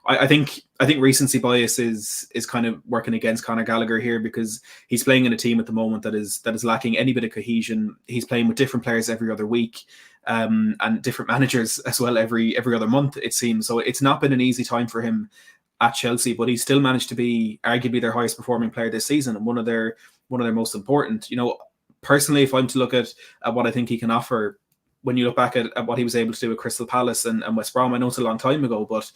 I think recency bias is kind of working against Conor Gallagher here, because he's playing in a team at the moment that is lacking any bit of cohesion. He's playing with different players every other week, and different managers as well every other month, it seems. So it's not been an easy time for him at Chelsea, but he's still managed to be arguably their highest performing player this season, and one of their most important. You know, personally, if I'm to look at what I think he can offer, when you look back at what he was able to do at Crystal Palace and West Brom, I know it's a long time ago, but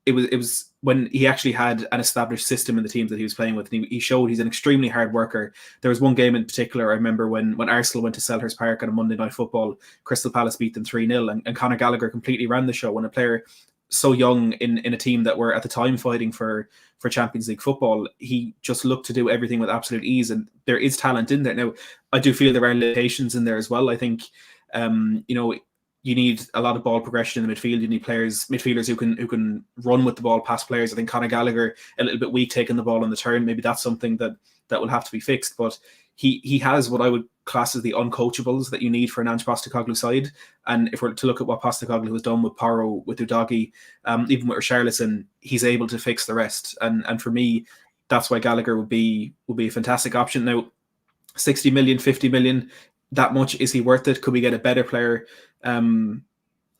it was when he actually had an established system in the teams that he was playing with, and he showed he's an extremely hard worker. There was one game in particular, I remember when Arsenal went to Selhurst Park on a Monday Night Football, Crystal Palace beat them 3-0, and Conor Gallagher completely ran the show. When a player so young in a team that were at the time fighting for Champions League football, he just looked to do everything with absolute ease, and there is talent in there. Now, I do feel there are limitations in there as well. I think, you know, you need a lot of ball progression in the midfield. You need midfielders who can run with the ball past players. I think Conor Gallagher a little bit weak taking the ball on the turn. Maybe that's something that will have to be fixed. But he has what I would class as the uncoachables that you need for an Ange Postecoglou side. And if we're to look at what Postecoglou has done with Porro, with Udogie, even with Richarlison, he's able to fix the rest. And for me, that's why Gallagher would be a fantastic option. Now, 60 million, 50 million, that much, is he worth it? Could we get a better player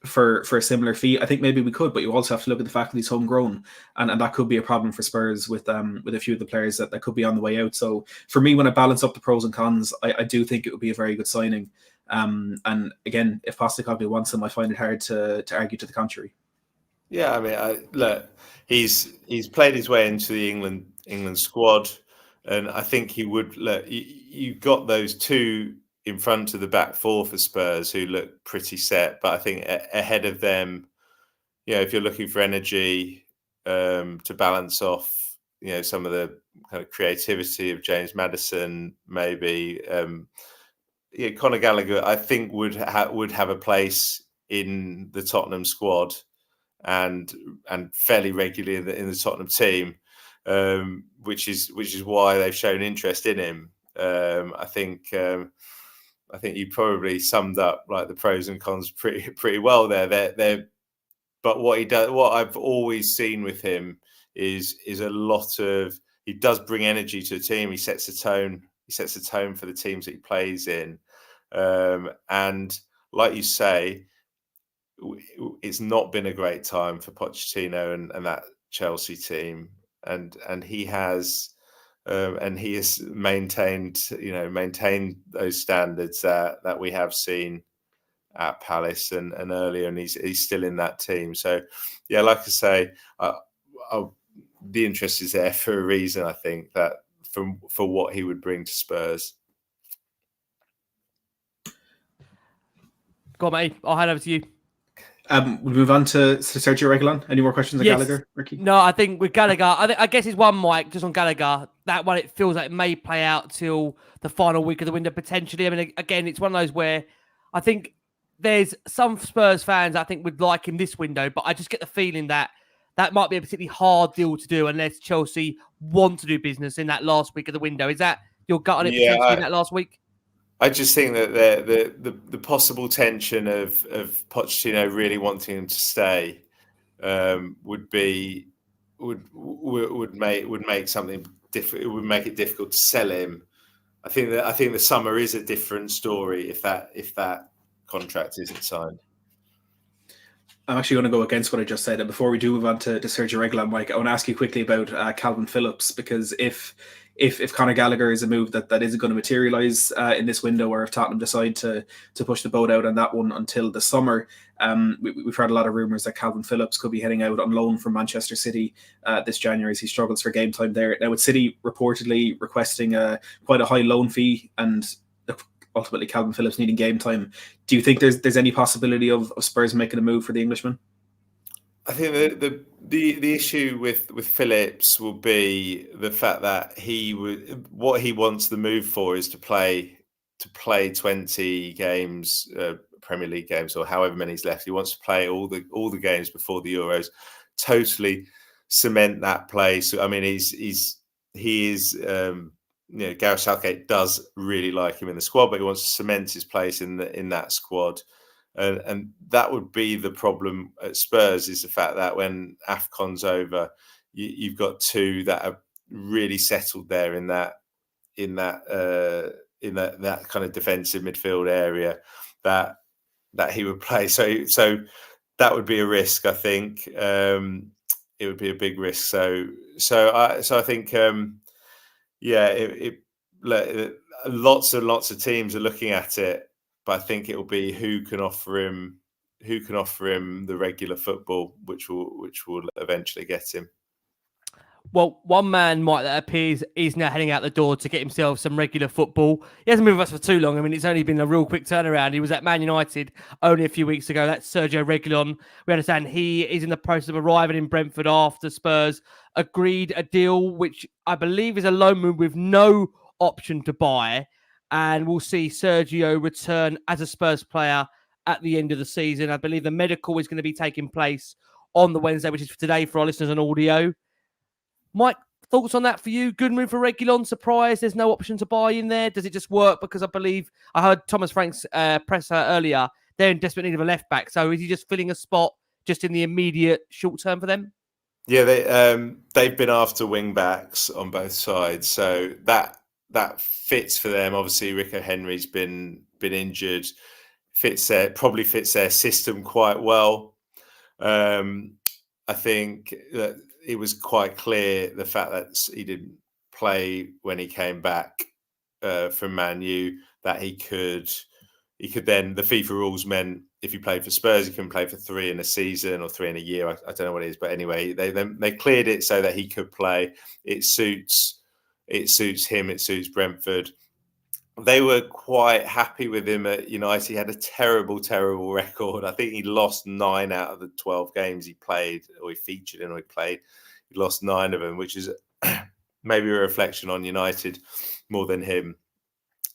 for a similar fee? I think maybe we could, but you also have to look at the fact that he's homegrown, and that could be a problem for Spurs with a few of the players that could be on the way out. So for me, when I balance up the pros and cons, I do think it would be a very good signing. And again, if Postecoglou wants him, I find it hard to argue to the contrary. Yeah, I mean, look, he's played his way into the England squad, and I think he would. Look, you've got those two in front of the back four for Spurs who look pretty set, but I think ahead of them, you know, if you're looking for energy to balance off, you know, some of the kind of creativity of James Maddison, maybe, yeah, Conor Gallagher, I think would have a place in the Tottenham squad and fairly regularly in the Tottenham team, which is why they've shown interest in him. I think you probably summed up like the pros and cons pretty well there. But what he does, what I've always seen with him is a lot of, he does bring energy to the team. He sets a tone. He sets a tone for the teams that he plays in. And like you say, it's not been a great time for Pochettino and that Chelsea team. And he has maintained those standards that we have seen at Palace and earlier, and he's still in that team. So yeah, like I say, the interest is there for a reason. I think that for what he would bring to Spurs. Go on, mate. I'll hand over to you. We'll move on to Sergio Reguilón. Any more questions on Gallagher, Ricky? No, I think with Gallagher, I guess it's one, Mike, just on Gallagher. That one, it feels like it may play out till the final week of the window, potentially. I mean, again, it's one of those where I think there's some Spurs fans I think would like him this window, but I just get the feeling that might be a particularly hard deal to do unless Chelsea want to do business in that last week of the window. Is that your gut on it potentially in that last week? I just think that the possible tension of Pochettino really wanting him to stay would make something different. It would make it difficult to sell him. I think the summer is a different story if that contract isn't signed. I'm actually going to go against what I just said. And before we do move on to Sergio Reguilón, Mike, I want to ask you quickly about Calvin Phillips, because if if Conor Gallagher is a move that isn't going to materialise in this window, or if Tottenham decide to push the boat out on that one until the summer. We've heard a lot of rumours that Calvin Phillips could be heading out on loan from Manchester City this January as he struggles for game time there. Now, with City reportedly requesting quite a high loan fee and ultimately Calvin Phillips needing game time, do you think there's any possibility of Spurs making a move for the Englishman? I think the issue with Phillips will be the fact that what he wants the move for is to play 20 games, Premier League games, or however many he's left. He wants to play all the games before the Euros, totally cement that place. I mean, he is. Gareth Southgate does really like him in the squad, but he wants to cement his place in that squad. And that would be the problem at Spurs, is the fact that when AFCON's over, you've got two that are really settled there in that kind of defensive midfield area that he would play. So that would be a risk, I think. It would be a big risk. So I think lots and lots of teams are looking at it. But I think it will be who can offer him the regular football, which will eventually get him. Well, one man, Mike, that appears is now heading out the door to get himself some regular football. He hasn't been with us for too long. I mean, it's only been a real quick turnaround. He was at Man United only a few weeks ago. That's Sergio Reguilón. We understand he is in the process of arriving in Brentford after Spurs agreed a deal, which I believe is a loan move with no option to buy. And we'll see Sergio return as a Spurs player at the end of the season. I believe the medical is going to be taking place on the Wednesday, which is for today for our listeners on audio. Mike, thoughts on that for you? Good move for Reguilón. Surprise, there's no option to buy in there. Does it just work? Because I believe I heard Thomas Frank's presser earlier. They're in desperate need of a left back. So is he just filling a spot just in the immediate short term for them? Yeah, they've been after wing backs on both sides, so that fits for them. Obviously, Rico Henry's been injured. Probably fits their system quite well. I think that it was quite clear, the fact that he didn't play when he came back from Man U, that he could then, the FIFA rules meant if you played for Spurs, you can play for 3 in a season or 3 in a year. I don't know what it is, but anyway, they cleared it so that he could play. It suits him. It suits Brentford. They were quite happy with him at United. He had a terrible, terrible record. I think he lost 9 out of the 12 games he played, or he featured in, or he played. He lost 9 of them, which is maybe a reflection on United more than him.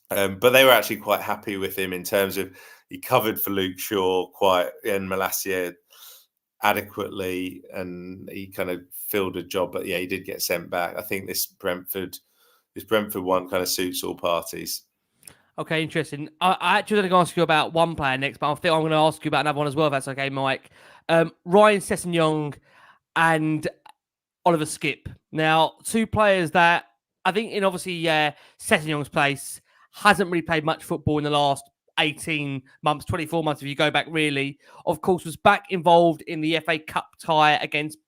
But they were actually quite happy with him in terms of he covered for Luke Shaw and Malacia adequately, and he kind of filled a job. But yeah, he did get sent back. I think this Brentford one kind of suits all parties. Okay, interesting. I actually going to ask you about one player next, but I think I'm going to ask you about another one as well, if that's okay, Mike. Ryan Sessegnon and Oliver Skipp. Now, 2 players that I think in obviously Sessegnon's place hasn't really played much football in the last 18 months, 24 months, if you go back really. Of course, was back involved in the FA Cup tie against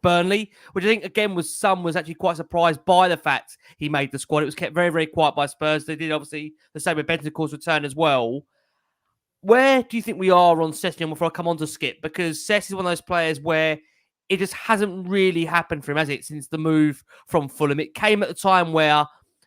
Burnley, which I think, again, was actually quite surprised by the fact he made the squad. It was kept very, very quiet by Spurs. They did, obviously, the same with Bentancur's return as well. Where do you think we are on Sessegnon before I come on to Skipp? Because Sess is one of those players where it just hasn't really happened for him, has it, since the move from Fulham? It came at a time where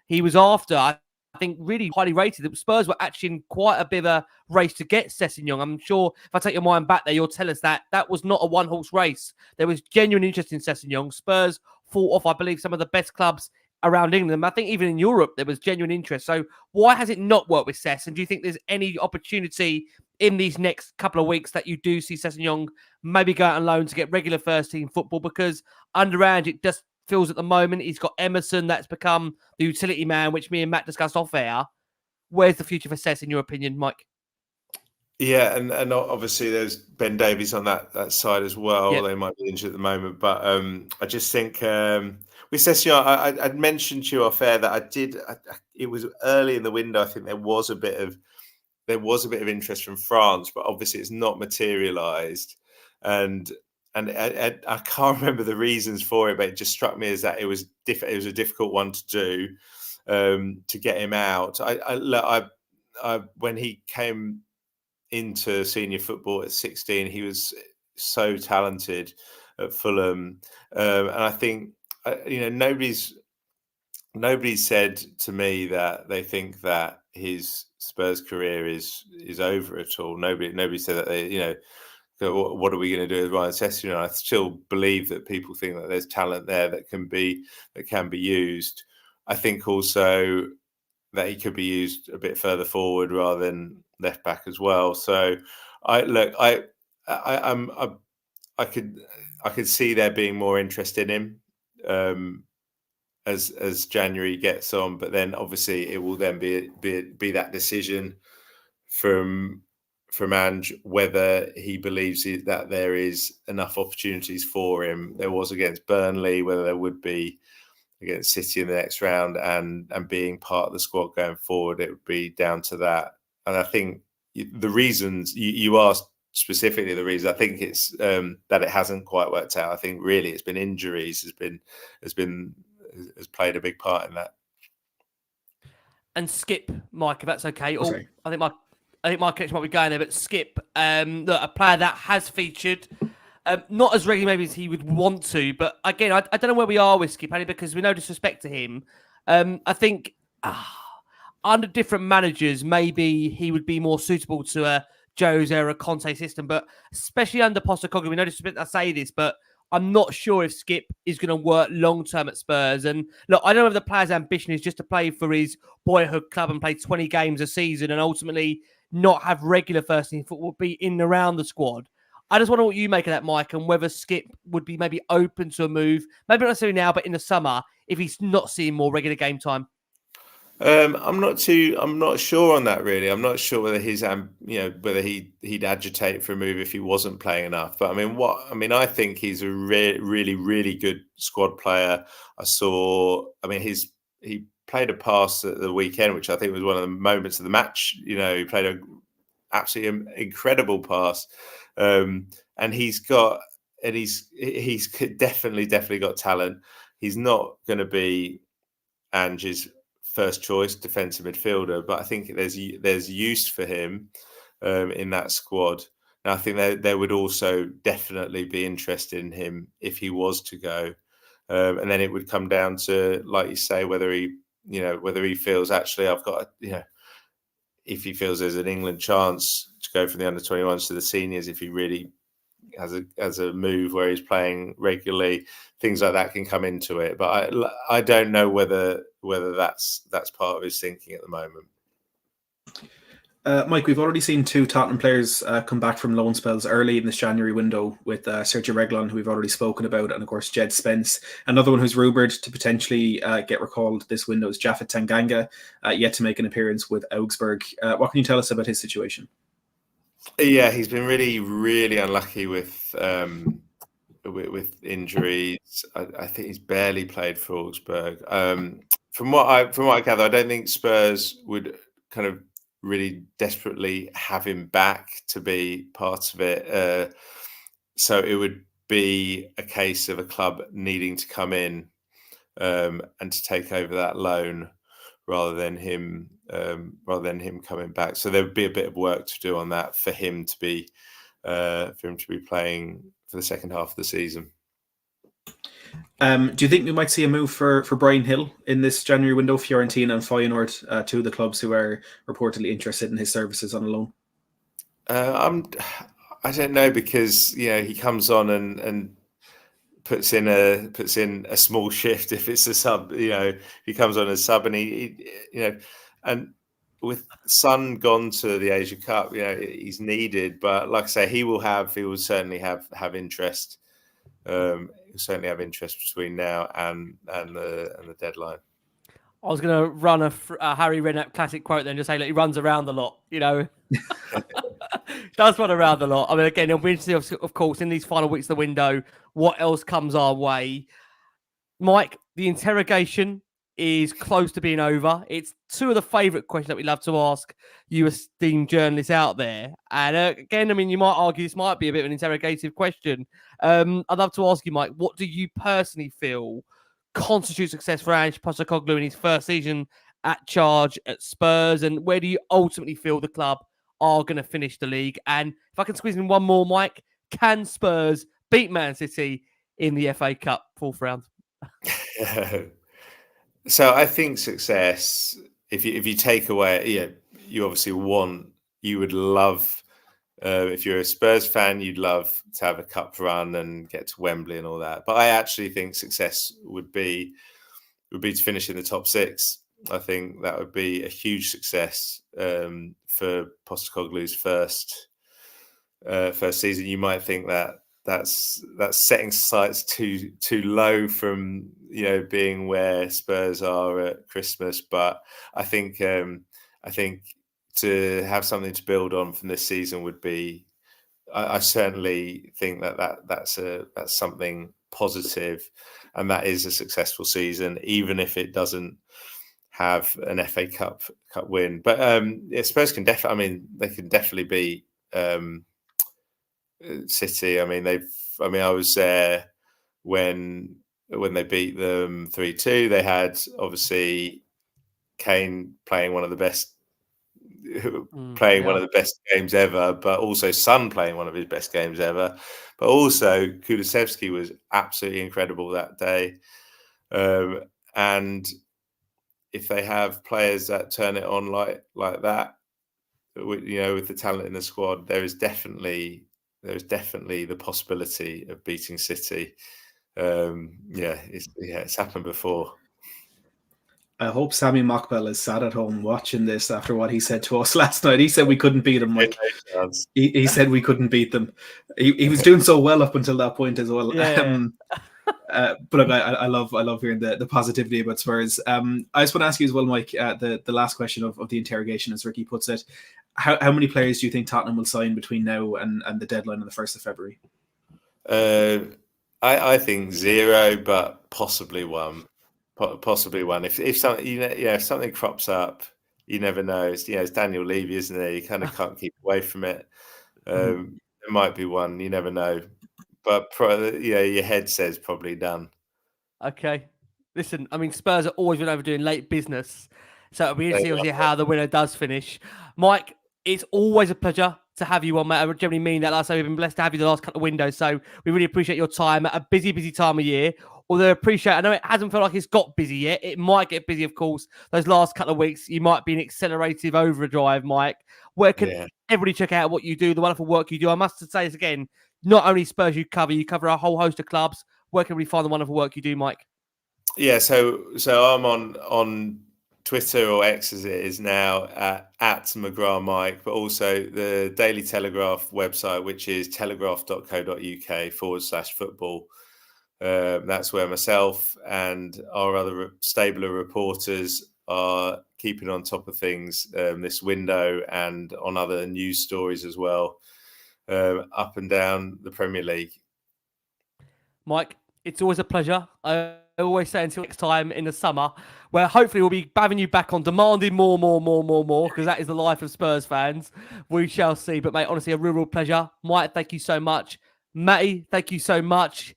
he was after, I think, really highly rated. The Spurs were actually in quite a bit of a race to get Sessegnon. I'm sure if I take your mind back there, you'll tell us that was not a one-horse race. There was genuine interest in Sessegnon. Spurs fought off, I believe, some of the best clubs around England. I think even in Europe, there was genuine interest. So why has it not worked with Sess? And do you think there's any opportunity in these next couple of weeks that you do see Sessegnon maybe go out on loan to get regular first-team football? Because under Ange, it just feels at the moment he's got Emerson that's become the utility man, which me and Matt discussed off air. Where's the future for Sess, in your opinion, Mike? Yeah, and obviously there's Ben Davies on that side as well. Yep. They might be injured at the moment, but I just think with Sessegnon, I'd mentioned to you off air that it was early in the window. I think there was a bit of interest from France, but obviously it's not materialised. And I can't remember the reasons for it, but it just struck me as that it was a difficult one to do, to get him out. When he came into senior football at 16, he was so talented at Fulham, and I think nobody's said to me that they think that his Spurs career is over at all. Nobody said that they so what are we going to do with Ryan Sessegnon? I still believe that people think that there's talent there that can be used. I think also that he could be used a bit further forward rather than left back as well. So I could see there being more interest in him as January gets on, but then obviously it will then be that decision from Ange whether he believes that there is enough opportunities for him. There was against Burnley, whether there would be against City in the next round, and being part of the squad going forward, it would be down to that. And I think the reasons you asked specifically, the reason I think it's that it hasn't quite worked out. I think really it's been injuries has played a big part in that. And Skip, Mike, if that's okay. Okay. I think my connection might be going there, but Skip, look, a player that has featured, not as regularly maybe as he would want to, but again, I don't know where we are with Skip, only because with no disrespect to him, I think under different managers, maybe he would be more suitable to a Jose or a Conte system, but especially under Postecoglou, we no disrespect I say this, but I'm not sure if Skip is going to work long-term at Spurs. And look, I don't know if the player's ambition is just to play for his boyhood club and play 20 games a season and ultimately not have regular first team football, be in and around the squad. I just wonder what you make of that, Mike, and whether Skip would be maybe open to a move, maybe not necessarily now, but in the summer, if he's not seeing more regular game time. I'm not sure on that really. I'm not sure whether whether he'd agitate for a move if he wasn't playing enough. But I think he's a really, really good squad player. He played a pass at the weekend, which I think was one of the moments of the match. He played an absolutely incredible pass, and he's definitely got talent. He's not going to be Ange's first choice defensive midfielder, but I think there's use for him in that squad. And I think there would also definitely be interest in him if he was to go, and then it would come down to, like you say, whether he feels actually if he feels there's an England chance to go from the under-21s to the seniors, if he really has a move where he's playing regularly, things like that can come into it. But I don't know whether that's part of his thinking at the moment. Mike, we've already seen two Tottenham players come back from loan spells early in this January window with Sergio Reguilón, who we've already spoken about, and of course Jed Spence. Another one who's rumoured to potentially get recalled this window is Japhet Tanganga, yet to make an appearance with Augsburg. What can you tell us about his situation? Yeah, he's been really, really unlucky with injuries. I think he's barely played for Augsburg. From what I gather, I don't think Spurs would kind of really desperately have him back to be part of it. So it would be a case of a club needing to come in and to take over that loan rather than him coming back. So there would be a bit of work to do on that for him to be playing for the second half of the season. Do you think we might see a move for Bryan Hill in this January window? Fiorentina and Feyenoord, two of the clubs who are reportedly interested in his services on a loan. I don't know, because he comes on and puts in a small shift if it's a sub. He comes on as sub, and he and with Son gone to the Asia Cup, he's needed. But like I say, he will certainly have interest. He'll certainly have interest between now and the deadline. I was going to run a Harry Redknapp classic quote then, just say, look, he runs around a lot, Does run around a lot. I mean, again, it'll be interesting, of course, in these final weeks of the window, what else comes our way. Mike, the interrogation is close to being over. It's two of the favourite questions that we love to ask you esteemed journalists out there. And again, I mean, you might argue this might be a bit of an interrogative question. I'd love to ask you, Mike, what do you personally feel constitutes success for Ange Postecoglou in his first season at charge at Spurs? And where do you ultimately feel the club are going to finish the league? And if I can squeeze in one more, Mike, can Spurs beat Man City in the FA Cup fourth round? So I think success, if you take away, you obviously you would love, if you're a Spurs fan, you'd love to have a cup run and get to Wembley and all that. But I actually think success would be to finish in the top six. I think that would be a huge success for Postecoglou's first season. You might think that that's setting sights too low from being where Spurs are at Christmas, but I think to have something to build on from this season would be. I certainly think that's something positive, and that is a successful season, even if it doesn't have an FA Cup win. But Spurs can definitely. I mean, they can definitely beat City. I mean, I was there when they beat them 3-2. They had obviously Kane playing one of the best games ever, but also Son playing one of his best games ever. But also Kulusevski was absolutely incredible that day. And if they have players that turn it on like that, with the talent in the squad, there is definitely the possibility of beating City. It's happened before. I hope Sami Mokbel is sat at home watching this after what he said to us last night. He said we couldn't beat them, Mike. He said we couldn't beat them. He was doing so well up until that point as well. Yeah. But look, I love hearing the positivity about Spurs. I just want to ask you as well, Mike, the last question of the interrogation, as Ricky puts it. How many players do you think Tottenham will sign between now and the deadline on the 1st of February? I think 0, but possibly 1. Possibly 1. If something, if something crops up, you never know. It's Daniel Levy, isn't it? You kind of can't keep away from it. It might be 1. You never know. But your head says probably done. Okay. Listen, I mean, Spurs are always been overdoing late business, so it'll be interesting to see how the winner does finish. Mike, it's always a pleasure to have you on, mate. I generally mean that. Like I say, we've been blessed to have you the last couple of windows, so we really appreciate your time at a busy time of year. Although I know it hasn't felt like it's got busy yet. It might get busy, of course. Those last couple of weeks, you might be in accelerative overdrive, Mike. Where can everybody check out what you do, the wonderful work you do? I must say this again, not only Spurs you cover a whole host of clubs. Where can we find the wonderful work you do, Mike? Yeah, so I'm on Twitter, or X as it is now, at McGrath Mike, but also the Daily Telegraph website, which is telegraph.co.uk/football. That's where myself and our other stable of reporters are keeping on top of things this window, and on other news stories as well, up and down the Premier League. Mike, it's always a pleasure. I always say until next time in the summer, where hopefully we'll be having you back on, demanding more, because that is the life of Spurs fans. We shall see. But mate, honestly, a real pleasure. Mike, thank you so much. Matty, thank you so much.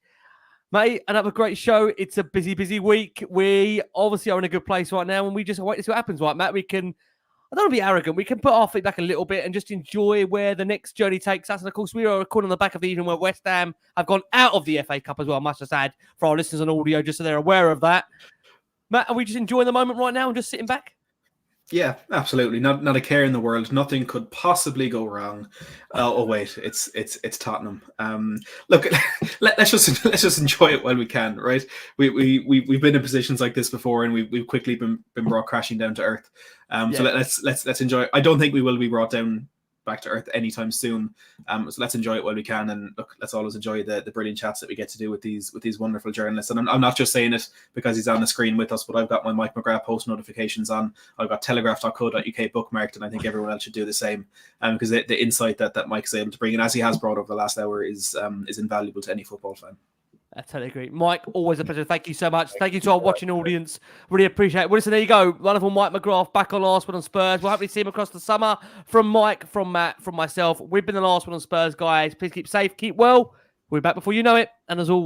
Matty, another great show. It's a busy week. We obviously are in a good place right now, and we just wait to see what happens, right, Matt? I don't want to be arrogant. We can put our feet back a little bit and just enjoy where the next journey takes us. And of course, we are recording on the back of the evening where West Ham have gone out of the FA Cup as well, I must just add, for our listeners on audio, just so they're aware of that. Matt, are we just enjoying the moment right now and just sitting back? Yeah, absolutely. Not a care in the world. Nothing could possibly go wrong. Wait, it's Tottenham. Look, let's just enjoy it while we can, right? We've been in positions like this before, and we've quickly been brought crashing down to earth. So let's enjoy it. I don't think we will be brought down back to earth anytime soon. So let's enjoy it while we can, and look, let's always enjoy the brilliant chats that we get to do with these wonderful journalists. And I'm not just saying it because he's on the screen with us, but I've got my Mike McGrath post notifications on. I've got telegraph.co.uk bookmarked, and I think everyone else should do the same, because the insight that Mike is able to bring, and as he has brought over the last hour, is invaluable to any football fan. I totally agree. Mike, always a pleasure. Thank you so much. Thank you to our watching audience. Really appreciate it. Well, listen, there you go. Wonderful Mike McGrath back on Last Word on Spurs. We'll hopefully see him across the summer. From Mike, from Matt, from myself, we've been the Last Word on Spurs, guys. Please keep safe, keep well. We'll be back before you know it. And as always,